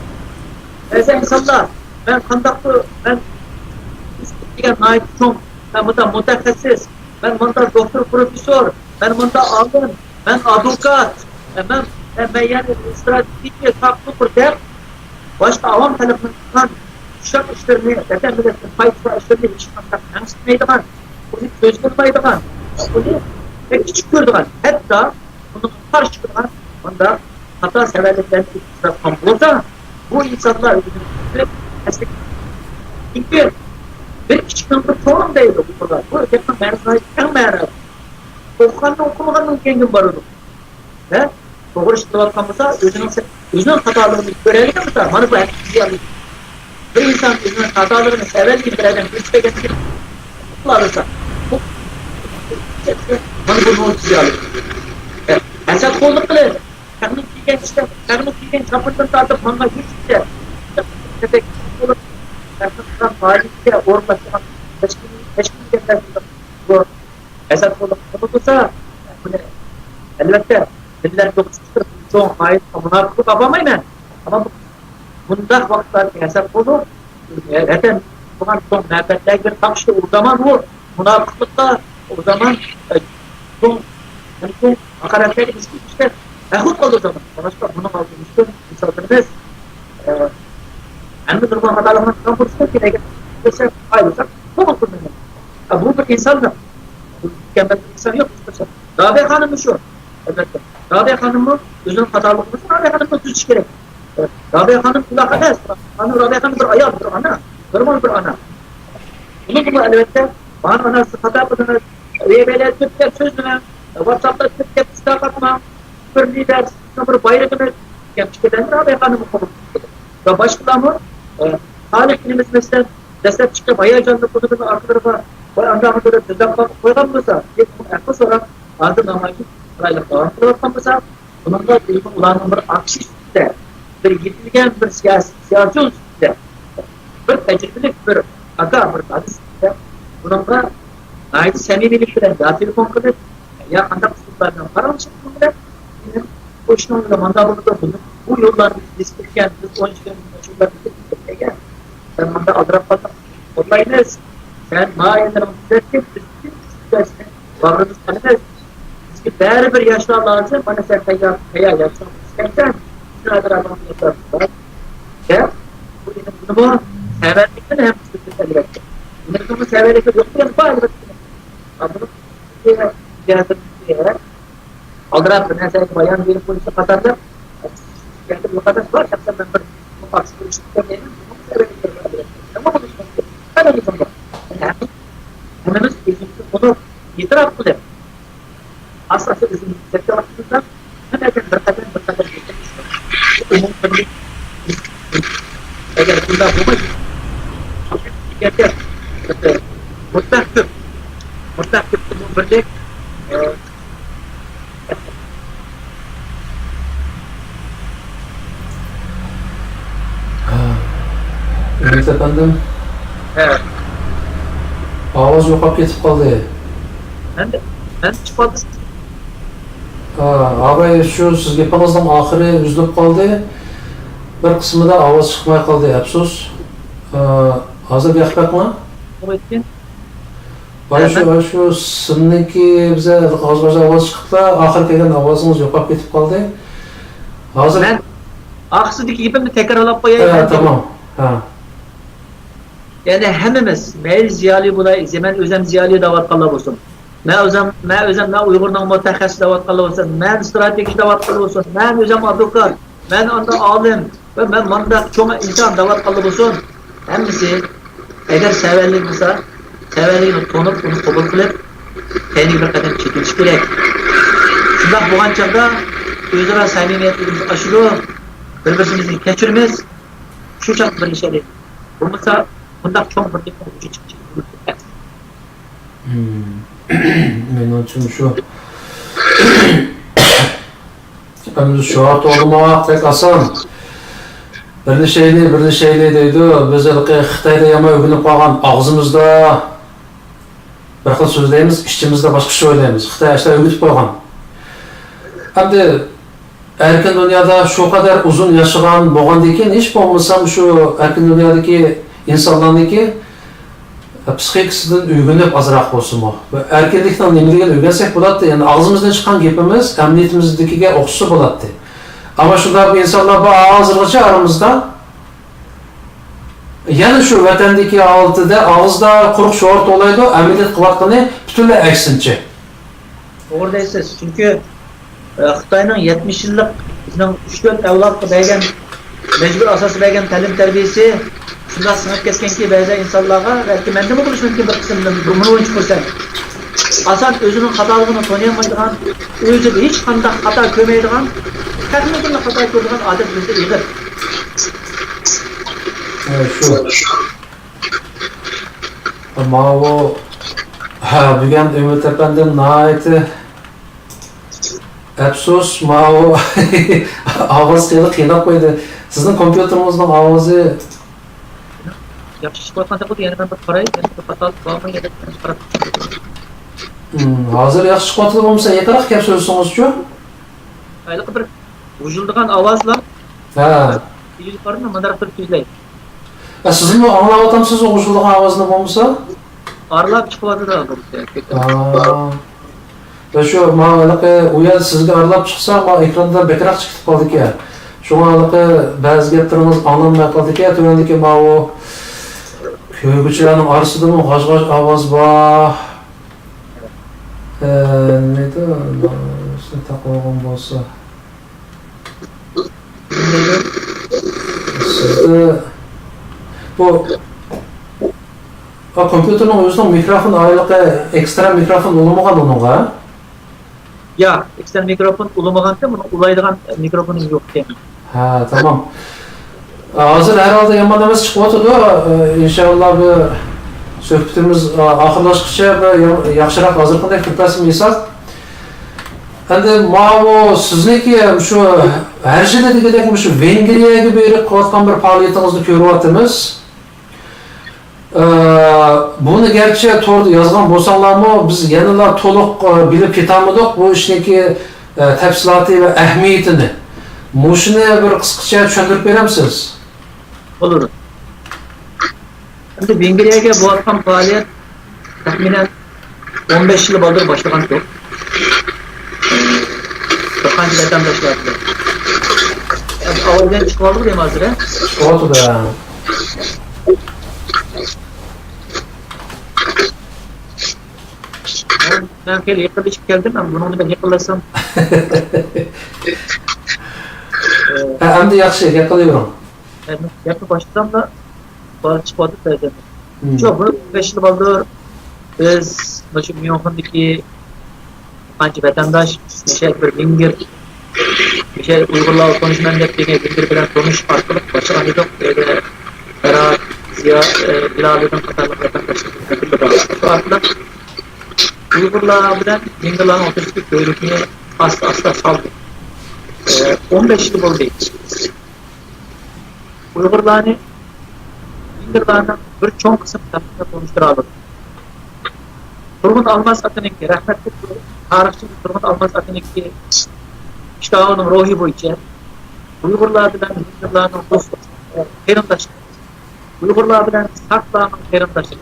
[SPEAKER 2] Mesela insanlar, ben kandaklı, ben istikken naip çok, ben burada mütehassıs, ben burada doktor, profesör, ben burada alim, ben avukat, ben yani strateji farklı bir der. Başka avam tarafından uşak işlerini, zaten bilirsin, fayda işlerini hiç yansıtmaydıgan, bunu gözgürmaydıgan, bunu pek küçük gördügan. Hatta bunun karşı çıkılan, onda hata severliklerini itirafkan olsa, bu insanlar özünü çünkü bir küçük bir sorun değil bu kadar. Bu öteki merkezine en meğer. Okugandan okumagandan keyin barıdı. He? Doğru iştilatkan olsa özünün hatalığını görelim mi? Bana bu herkesi alıyor. Bir insan özünün hatalığını sever gibi bir adam güçle getirip mutlu alırsa bana bunu ortaya alıyor. Esat kolluk bile karnı kiyken işte karnı kiyken çapırdan tartıp bana güçle tefek olur. Karnından valide ormasına teşkil edersin. Bu esat kolluk olursa elbette diller dokuştur. Çoğun ait münafıklık yapamayın. Ama bunda vakitler hesap olur. Zaten bunlar son mehbetler bir takşı o zaman o münafıklıkta o zaman son hakaretler işte ehut oldu o zaman. Başka bunu aldığımızda insanlarımız anne durma hatalarından kampüste ki mesela ayrılsak bu okulunda. Bu bir insandır. Mükemmel bir insan yok. Rabi Hanım şu. Elbette. Rabia Hanım'ı özünün hatalı olması, Rabia Hanım'ı düz gerek. Rabia Hanım kulak edez. Rabia Hanım bir ayağı, bir ana. Normal bir ana. Bunu elbette bana anası hata yapmadığını, üyebeler Türkler sözüne, WhatsApp'ta Türkler istak atma, bir lider, bir bayrağını yapıştırdan Rabia Hanım'ı konuştu. Ve başkalarını Salih dinimiz mesela destek çıktı, bayağı canlı konuştuğunu arkadaşlar anlamda da düzen koyamıyorsa, yapma sonra adı namacı sırayla devam ediyorsa, bunun da ilgili olan bir akış üstünde, bir yetilgen bir siyasi üstünde, bir tecrübelik bir aga, bir hadis üstünde, bunun da ait samimilikle dâtil konkret, ya anda kısımlarından karanlık konkret, bu işin onunla mandabını da bulun. Bu yollar disipirken, biz 12 yılın meşhurlar disipirken, sen manda adrapata, olayınız, sen mağayenlerin düzeltip, düzeltip, varlığınız tanımaz. Ki değerli bir yaşlar lazım, bana sen kaya yaşamak istersen, şuna adrapata yaparsın. Ya, bu yine bunu severlikten hem sıkıntı elbette. Yine bunu severlikten yoktur, bu elbette. Ama bunu ziyaret etmeye adrapata, mesela bayan bir polise katarlar, yani bu kadar var, yapsam ben bir mutfaksız bir işlikten değilim, bunu severlikten elbette. Ama bunu ben öyle sanırım. Hemimiz bunu itiraf kılır. Asası bizim sektör açısından hemen bir kadar umum tabii eğer bunda bulmak yeter. Mutlak bu birlik
[SPEAKER 1] Evet efendim.
[SPEAKER 2] evet.
[SPEAKER 1] Ağız yo'qolib ketib qoldi.
[SPEAKER 2] Ben çıkmadım.
[SPEAKER 1] Ağabey shu siz gapingizning oxiri uzilib qoldi. Bir qismida ovoz chiqmay qoldi, afsus. Hozir gapirmoqmi?
[SPEAKER 2] Bu etkin.
[SPEAKER 1] Shu sizniki biza hozir ovoz chiqibdi, oxiri kelgan ovozingiz yo'qolib ketib qoldi. Hozir
[SPEAKER 2] Ben aksıdaki gibimi tekrarlap koyayım.
[SPEAKER 1] tamam. Ha.
[SPEAKER 2] Yani hemimiz meyil ziyali bulay, zemen özem ziyali davat kalla olsun. Ben Uygur'dan mütehassıs davat kalla olsun. Ben stratejik davat kalla olsun. Ben özem avukat. Ben anda alim. Ve ben mandak çoğu insan davat kalla olsun. Hemisi eğer severlik olsa, severliğini tonup onu kabul kılıp kendi bir kadar çekiliş gerek. Şundak bu çağda özara samimiyetimiz aşırı, birbirimizi geçirmez. Şu çağda bir şey değil. Bulmasa bundak çok bir şey çıkacak.
[SPEAKER 1] Benim için şu Ömrü şu an olmamak pek asan. Bir şeyli deydi. Biz Xitoyda yama ögünüp kalgan ağzımızda bir xil so'zlaymiz, içimizde başka şey o'ylaymiz. Xitoy işte ögütüp koygan. Endi erkin dünyada şu kadar uzun yaşagan bo'lgandan keyin hech bo'lmasam şu erkin dünyadaki insanlarniki psixikasidan uyg'unib azroq bo'lsin bu. Erkinlikdan nimaligini o'rgansek bo'ladi. Yani ağzımızdan chiqqan gapimiz emniyetimizdagiga o'xshasa bo'ladi. Ama shunda bu insonlar bu hozirgacha aramizda yana shu vatandagi oldida og'izda quruq sho'r to'laydi, amaliyot qilayotgani butunlay aksincha.
[SPEAKER 2] Oradaysiz. Çünkü Xitoyning 70 yillik bizning 3-4 avlodga bergan mecbur asası bergan ta'lim tarbiyasi shunday singib ketganki, ba'zi insonlarga balki menda bo'lishi mumkin bir qismdan bunu o'yinchi bo'lsa Hasan özünün hatalarını tanıyamaydıgan, özü hiç qanday hata görmeydigan, teknikini hata gördiğin adam bizde iyidir.
[SPEAKER 1] Şu. Ama o bugün Ümit Efendi'nin nihayeti Epsos, o ağız qiyinab qo'ydi. Sizning kompyuteringizning ovozi
[SPEAKER 2] Yaxshi chiqayotganda bo'ldi, yana bir qaray, yana bir xato bormi, yana bir qarab.
[SPEAKER 1] hozir yaxshi chiqyapti bo'lmasa, yaqinroq kelib so'zlasangiz-chi?
[SPEAKER 2] Ayliq bir vujuldigan ovozlar,
[SPEAKER 1] Ha.
[SPEAKER 2] yuqorini mandar bir tuzlay.
[SPEAKER 1] Sizmi anglayapsizmi o'shilarning ovozni bo'lmasa?
[SPEAKER 2] Arlab chiqyapti da bu.
[SPEAKER 1] Shu ma'laqi u yer sizga aralab chiqsa, ma ekranda bekroq chiqib qoldi ekan. Shunga ba'zi gaplarimiz anlamay qoldi ekan. Tuvandagi ma u ko'rguchilarning orasidami g'aj-g'aj ovoz bor. Neydi? Shuni taqo'g'im bo'lsa. Sizda bu kompyuterning o'zining mikrofon ayliqi ekstra mikrofon bo'lmagan uningga.
[SPEAKER 2] Ya, ekstern mikrofon ulamagancha buni ulaydigan mikrofoning yo'q ekan.
[SPEAKER 1] Ha, tamam. Hozir herhalde yomon emas chiqyapti-ku. Inshaalloh bu suhbatimiz oxirlashguncha yaxshiroq hozir qanday firqasini yesaq. Endi ma'vo sizniki shu har yili degandek shu Vengriyaga berib qilayotgan bir faoliyatingizni ko'ryapmiz. Buni gerçi to'g'ri yozgan bo'lsanglarmi, biz yanada to'liq bilib ketamidik bu ishniki tafsiloti va ahamiyatini. Mushuni bir qisqacha tushuntirib beramiz?
[SPEAKER 2] Olur. Endi Vengriyaga bo'layotgan faoliyat taxminan 15 yil bo'ldi boshlagan yo'q. Qancha vatandoshlar. Avvaldan chiqib oldik deyman hozir.
[SPEAKER 1] O'tida.
[SPEAKER 2] Benkel yıkılışıp geldim ama bunu ben yıkılasam.
[SPEAKER 1] Endi yaxshi yaqinlayvering.
[SPEAKER 2] Yapıp başlasam da bana çıkmadı dedim. Çok bunu 5 yıl oldu. Biz şu Münih'teki anca vatandaş, bir Vengir, Uygurlar konuşman dediğine birbirinden konuş arkalık başlayan yok. Berat, Ziya, Bilal'den katarlık vatandaşlar. Şu arkada Uygurlar bilen Vengirlerin otobüsük bölümünü asla saldı. 15 yıl oldu. Uygurlarını Vengirlerden bir çoğun kısım tarafında konuşturalım. Turgut Almaz Akın'ınki, rahmetli tarihçi Turgut Almaz Akın'ınki iştahının ruhi boyunca Uygurlar bilen Vengirlerin dostluğu, kerimdaşlığı, Uygurlar bilen Saklar'ın kerimdaşlığı,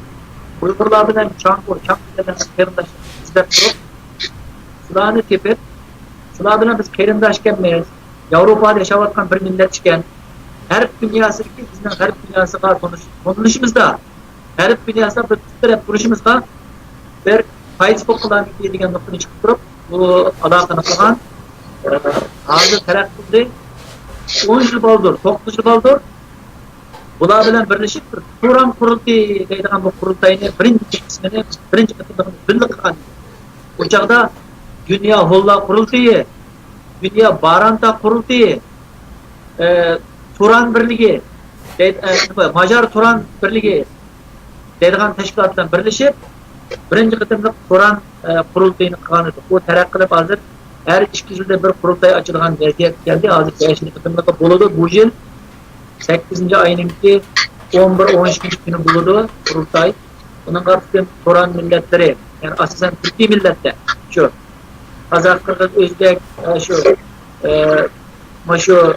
[SPEAKER 2] Uygurlar bilen Çankur, Çankur'dan kerimdaşlığı izlep durup, Sıla'nı tepip, Sıla bilen biz kerimdaş gelmeyiz. Avrupa'da yaşavatkan bir millet iken, Harp dünyası ki bizden Harp dünyası var konuşumuzda, Harp dünyasında bir tutar kuruşumuzda bir Facebook kılan bir diyen noktanı çıkıp durup, bu alakanı falan, hazır terakkulde 10 yıl oldur, 9 yıl oldur, bular bilen birleşip bir Turan kurultayı deydiğen bu kurultayını birinci kısmını, birinci kısmını birlik kılan. Bu çağda Dünya Holla kurultayı, Dünya Baranta kurultayı, Turan Birliği, Macar Turan Birliği deydiğen teşkilatla birleşip birinci kısımda Turan kurultayını kılan. Bu terakkılıp hazır her 2 yılda bir kurultay açılgan vaziyet geldi. Hazır 5. kısımda buludu. Bu yıl 8. ayınınki 11-13. günü buludu kurultay. Bunun karşısında Turan milletleri, yani asasen Türkiye millette şu Kazak, Kırgız, Özbek, şu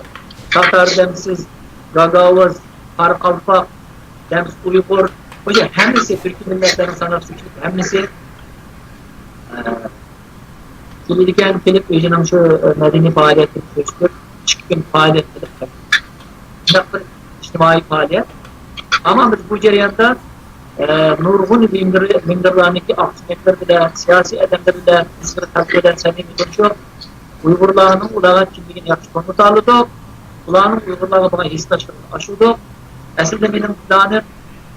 [SPEAKER 2] Tatar demsiz, Gagavuz, Karkalpak, demsiz Uygur, hocam hemisi Türkiye milletlerinin sanat suçu, hemisi Kimliken gelip özünün şu medeni faaliyetleri seçtir, çıkın faaliyetleri bir içtimai faaliyet. Ama biz bu cereyanda nurgun Vengirler'deki aktiviteler bile, siyasi edemler bile bizleri takip eden samimi konuşuyor. Uygurlarının ulağa kimliğini yakış konutu alıyorduk. Ulağının Uygurlarla bana hisdaşlarını aşıyorduk. Aslında benim planım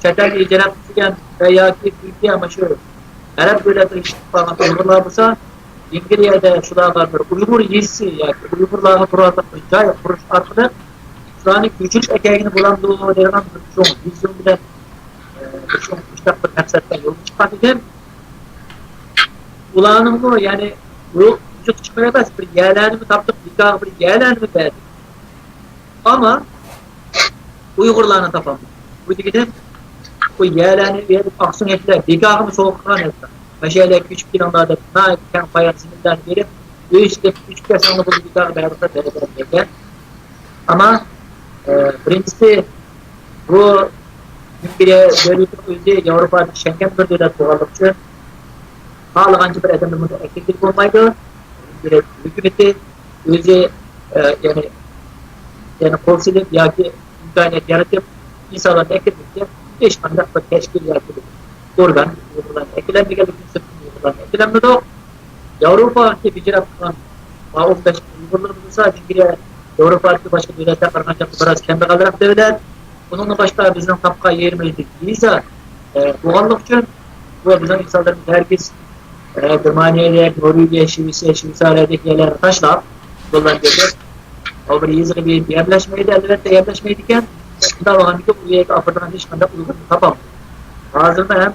[SPEAKER 2] çetel icarat tutuyan veya ki Türkiye ama şu Arap devletleri işitmağına Uygurlar olsa, İngilizce'de şularlar bir Uygur yezisi, yani Uygurlar'a kurarlar bir cay kuruş arkalı, İslam'ın küçük ekegini bulandığı denen bir çoğun, vizyon bilen bir çoğun müştak bir meksetten yolu çıkan iken, ulanın bu yani vücut çıkmayamaz bir yerlerini mi taptık, bir yerlerini mi verdik. Ama Uygurlarına tapamadık. Bu dikide bu yerlerini verip aksın ettiler, nikahımı soğukkan ettiler. Meşale küçük planlarda naikten fayansınlar verip, üç kesanlı bu nikahı beraber verdiler. Ama birincisi bu Türkiye devleti Avrupa'da Schengen bir devlet boğalıkçı halancı bir adamın eksiklik olmaydı. Bir hükümeti özü yani konsilip ya ki imkaniyet yaratıp insanlar ekledikçe hiç kandak bir teşkil yaratıp oradan eklenme geldik eklenme de Avrupa'daki bir cevap kan 15 yıllarımızda sadece Avrupa'daki başka devletler karşılaştık biraz kendi kalarak devlet bununla başka bizden kapka yermeydik değilse boğalıkçı bu bizim insanların herkes Germaniye'de, Norveç'e, Şvitsar'daki yerlere taşlar yoldan geldi. O bir yazılı bir yerleşmeydi, elbette yerleşmeydiken daha olan bir de uyuya Afrika'dan hiç kadar uygun tapam. Bazıları hem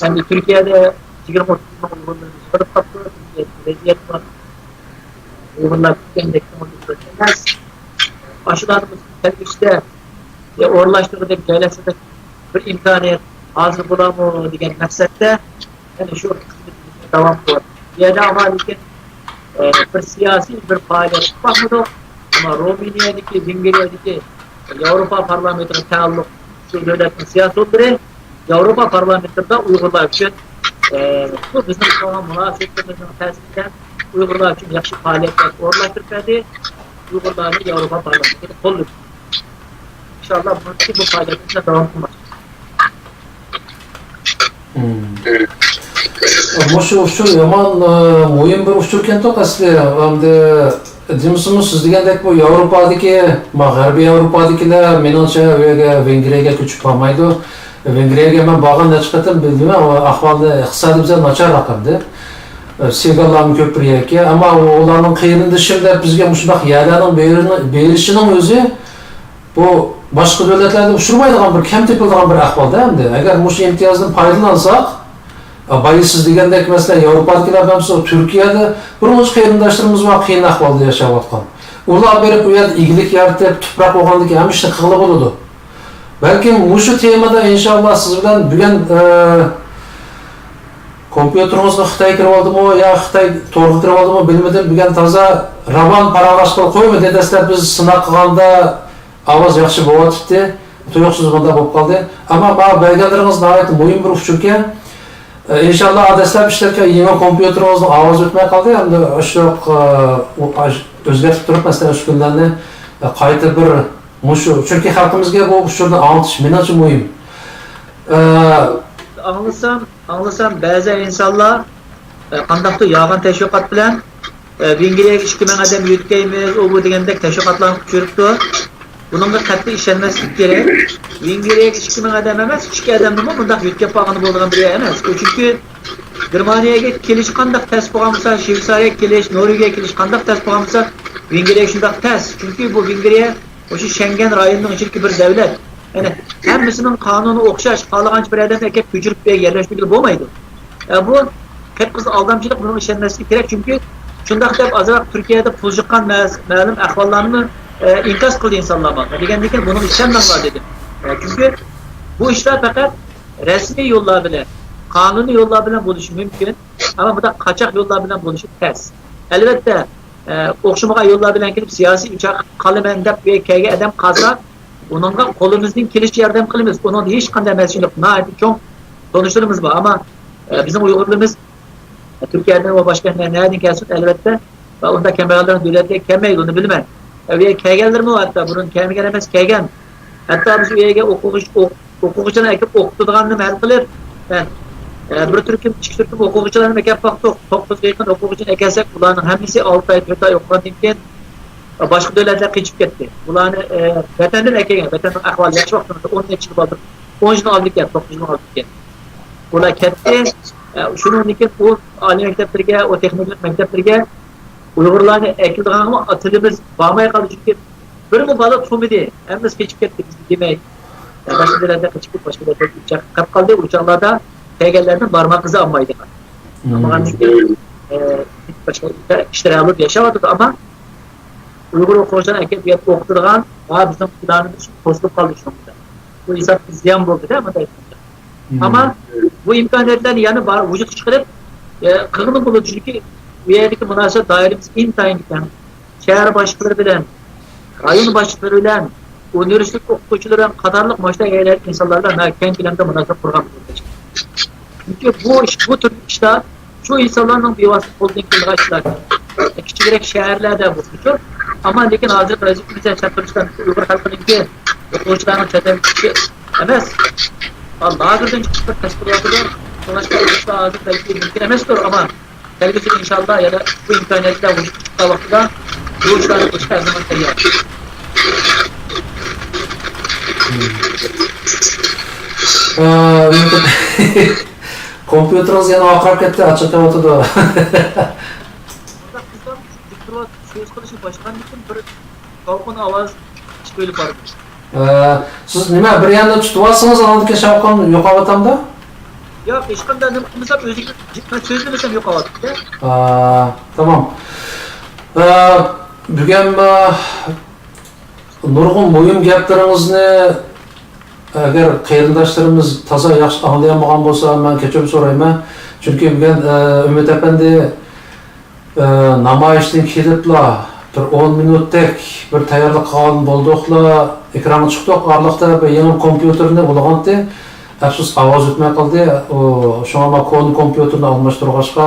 [SPEAKER 2] hem Türkiye'de sigara mortuzunu uygunluğunu çıkarıp taptı, Türkiye'de var. Uygunlar kendekten uygunluğunu aşılarımız telbişte uğurlaştırdık, yerleştirdik bir imkaniyet hazır bulamı diyen meksette yani şu devam ediyor. Yerde avaliyken bir siyasi bir faaliyet bakmadı ama Romanya'daki, Zingiriye'deki Avrupa Parlamento'na taalluk şu devletin siyasetleri Avrupa Parlamento'da Uygurlar için bu bizim olan münasebetlerimizin tesirinden Uygurlar için yakşı faaliyetler uğurlaştırdı. Uygurlarını Avrupa Parlamento'da kolluk. İnşallah bu faaliyetine devam etmez.
[SPEAKER 1] Şu yaman muhim bir uçurken tokaslı hamda Cimsimiz siz degandek bu Avrupa'daki, Mag'arbiy Avrupa'dakilar menimcha Vengriyaga ko'chib qolmaydi. Vengriyaga men borgan chiqatim bildim ama ahvolda iqtisodiy bizga nachar raqamda. Sevganlarım ko'p bir yerga, ammo ularning qiyinida şimdi bizga shundoq yerlarning berishining o'zi bu boshqa davlatlarda uchramaydigan bir kam tepiladigan bir ahvolda hamda. Agar bu imtiyozdan foydalansak bayisiz degandek mesela Avrupa'dakilar hamısı Türkiye'de birinci qarindoshlarimiz var qiyin ahvolda yashayotgan. Ular berib bu yerda igilik yaratib, tuproq olgandan keyin ham ishni qilib bo'ladi. Balkim shu temada inshaalloh siz bilan bugun kompyuterimizga Xitoy kirib oldimi yo Xitoy to'g'ri kirib oldimi bilmadim. Bugun toza ravon parag'ash qilib qo'yma dedasizlar biz sinab qilganda ovoz yaxshi bo'lyapti. Tuyuqsiz bunda bo'lib qoldi. Ammo bu belgilaringiz nihoyat muhim bir uch ekan. İnşallah adresler işlerken yeni kompüterimizin avaz ötmeye kaldı hem de aşağı özgertip durup mesela şu günlerde kayıtı bir muşu. Çünkü halkımızga bu şurada anlatış menacı mühim.
[SPEAKER 2] Anlasam bazı insanlar kandakta yağan teşvikat bilen Vingir'e işkimen adam yürütkeyimiz o bu degandek teşvikatlarını çürüktü. Bunun da katlı işlenmesi gerek. Vingir'e işkimen adam emez, işki adam mı bundan yütkep bağını bulduğun bir yer emez. Çünkü Germaniye'ye keliş kandak test programısa, Şvitsar'a keliş, Norveç'e keliş kandak test programısa Vingir'e şundak test. Çünkü bu Vingir'e o şu Schengen rayonunun içindeki bir devlet. Yani hemmisinin kanunu okşaş, kalıganç bir adam ekip gücürüp bir yerleşmekle olmaydı. Bu hep kız aldamcılık bunun işlenmesi gerek çünkü şundak hep azırak Türkiye'de pulcukkan malum ahvallarını inkas kıldı insanlar bak. Degandeki bunun işlemden var dedim. Çünkü bu işler fakat resmi yollar bile, kanuni yollar bile buluşu mümkün. Ama bu da kaçak yollar bile buluşu ters. Elbette okşumaya yollar bile gelip siyasi uçak kalemendep ve kege edem kazak. Onunla kolumuzun kiliş yardım kılımız. Onun hiç kandı mesuliyet. Çok sonuçlarımız var ama bizim Uygurluğumuz Türkiye'den o başka nereden gelsin elbette. Ve onda kemerlerin devlette kemeyi onu bilmem. Ve kegeller mi var hatta bunun kemi gelemez kegen. Hatta biz üyege okuyucularına ekip okutduğunu mehal kılır. Bir Türk'üm, iki Türk'üm okuyucularına ekip baktık. 9 yakın okuyucunu ekesek bunların hepsi 6 ay, 4 ay okumadığından başka devletler geçip gitti. Bunları vatenden ekegen, vatanın ahvali yaşlı vaktinde 10 yıl aldık. 10 yıl aldık ya, 9 yıl aldık ya. ular ketdi. Shuningdek u oliy maktablarga, o texnik maktablarga Uyg'urlarni aytilgan tilimiz bormay qoldi chunki birmi bola tushunmadi. Hammasi kechib ketdi bizni demak. Boshqa joylarda qochib boshqa joylarda qolib qoldi. O'shalarda kelganlarni barmoq izi olmaydi. Ammo boshqa ishlar olib yashayapti ammo Uyg'ur o'quvchilar akademiyat o'qitilgan va bizning planimiz to'silib qoldi shunda. Bu esa ziyon bo'ldi-da, ammo bu imkoniyatlarni yana vujudga chiqarib qilg'ini bo'ladi chunki bu yerdagi munosabat doiramiz intayin ekan. Shahar boshliqlari bilan, rayon boshliqlari bilan, universitet o'qituvchilari bilan qatorliq mashhur insonlar bilan keng ko'lamda munosabat qurgan bo'ldi. Chunki bu tür ishlar şu insanların bevosita qo'ldan kelgan ishlar. Kichikroq shaharlarda bo'lsa, ammo lekin hozir vaziyatimiz shaharlardan Uyg'ur xalqining o'quvchilarning chetga emas. Lagerdan chiqib tashkilotida boshqa ishlar hozir balki mumkin emasdir, ammo kelgusi inshaalloh yana bu imkoniyatlar vujudga chiqqan vaqtida bu ishlarni qilishga zaman tayyor.
[SPEAKER 1] Kompyuterimiz yana oqarib ketdi, achchiqyapti.
[SPEAKER 2] Söz qilishi boshqadan bir shovqin ovoz chiqib bordi.
[SPEAKER 1] Siz nima bir yanda tutib olsangiz, anadagi shovqin yo'qolyapti-da?
[SPEAKER 2] Yo'q, hech qanday nima qilmasam o'ziga so'zlamasam yo'qolyapti.
[SPEAKER 1] Tamam. Bugun nurg'un muhim gaplaringizni agar qarindoshlarimiz toza yaxshi anglayolmagan bo'lsa, men kechirim so'rayman. Chunki bugun Umid apandi namoyishdan keliblar, bir 10 minutdek bir tayyorlik qilgan bo'ldiqlar, ekranga chiqdik, orliqda bir yangi kompyuterni bo'lgandi. Afsus ovoz o'tmay qoldi. Shunga kon kompyuterni almashtirg'achqa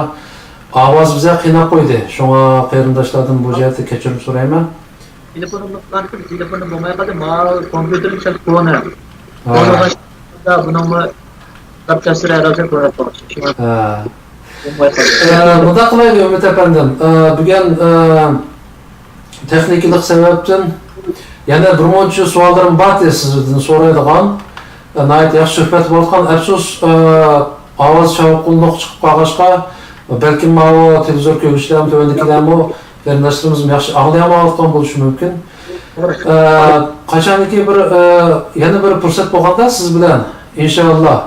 [SPEAKER 1] ovoz bizga qiynab qo'ydi. Shunga qarindoshlardan bu yerda kechirim so'rayman.
[SPEAKER 2] Telefonim bo'lmay qoldi, kompyuterim telefoni. Bunun kapçası herhalde koyup
[SPEAKER 1] Bunda qilaylik Umid apandim. Bugun texniklik sababdan yana birmuncha savollarim bor sizdan so'raydigan. Nayt yaxshi suhbat bo'lgan. Afsus ovoz shovqinliq chiqib qolg'achqa balki mana televizor ko'rishlarni to'g'riliklarmi qarindoshlarimiz yaxshi anglayolmayotgan bo'lishi mumkin. Qachonki bir yana bir fursat bo'lganda siz bilan inshaalloh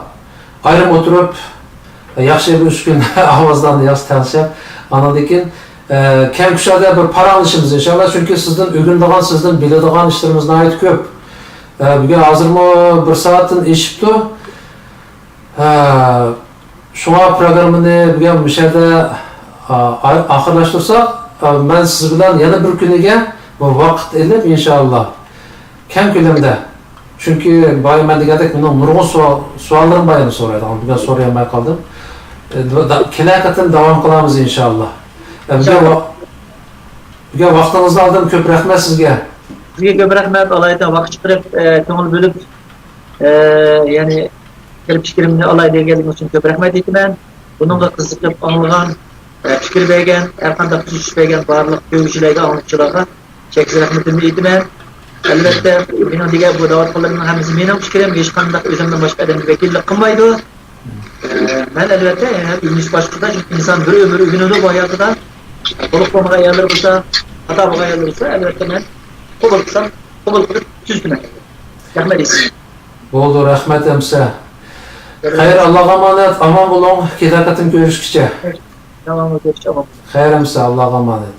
[SPEAKER 1] ayrim o'tirib yaxshi bir 3 kun ovozlarni yaxshi tanishib, anadaki kam kuchada bir paranglashimiz inshaalloh, chunki sizdan o'rganadigan, sizdan biladigan ishlarimiz nihoyat ko'p. Bugun hozirmi 1 soatdan eshibdi. Shunga programmani bugun bu yerda oxirlashtirsak, men siz bilan yana bir kuniga bu vaqt elib inshaalloh kam ko'lamda. Chunki men degandek bundan nurg'un savollarim bor edi so'raydigan. Bugun so'rayolmay qoldim. Kelaqatin davom qilamiz inshaalloh. Bugun vaqtingizni oldim, ko'p rahmat sizga.
[SPEAKER 2] Sizga ko'p rahmat, Allohga vaqt chiqarib, ko'ngil bo'lib, ya'ni kelib fikrimni olay deganingiz uchun ko'p rahmat aytaman. Buningga qiziqib anglagan, fikr bergan, har qanday tushunish bergan barliq ko'ruvchilarga, angluvchilarga cheksiz rahmatimni aytaman. Albatta, men degan bu davatlarning hammasi mening fikrim, hech qanday o'zimdan boshqa odam vakillik qilmaydi. Men albatta, ya'ni boshqada inson bir umr o'rganadi bu hayotida. To'liq bo'lmagan yerlar bo'lsa, xato bo'lgan yerlar bo'lsa, albatta men qabul qilsam, qabul qilib tuzdiman. Rahmat sizga.
[SPEAKER 1] Bo'ldi, rahmat hamsa. Xayr, Allohga omonat, omon bo'ling, kelaqatin ko'rishguncha.
[SPEAKER 2] Tamam, o'tib
[SPEAKER 1] Xayr hamsa, Allohga omonat.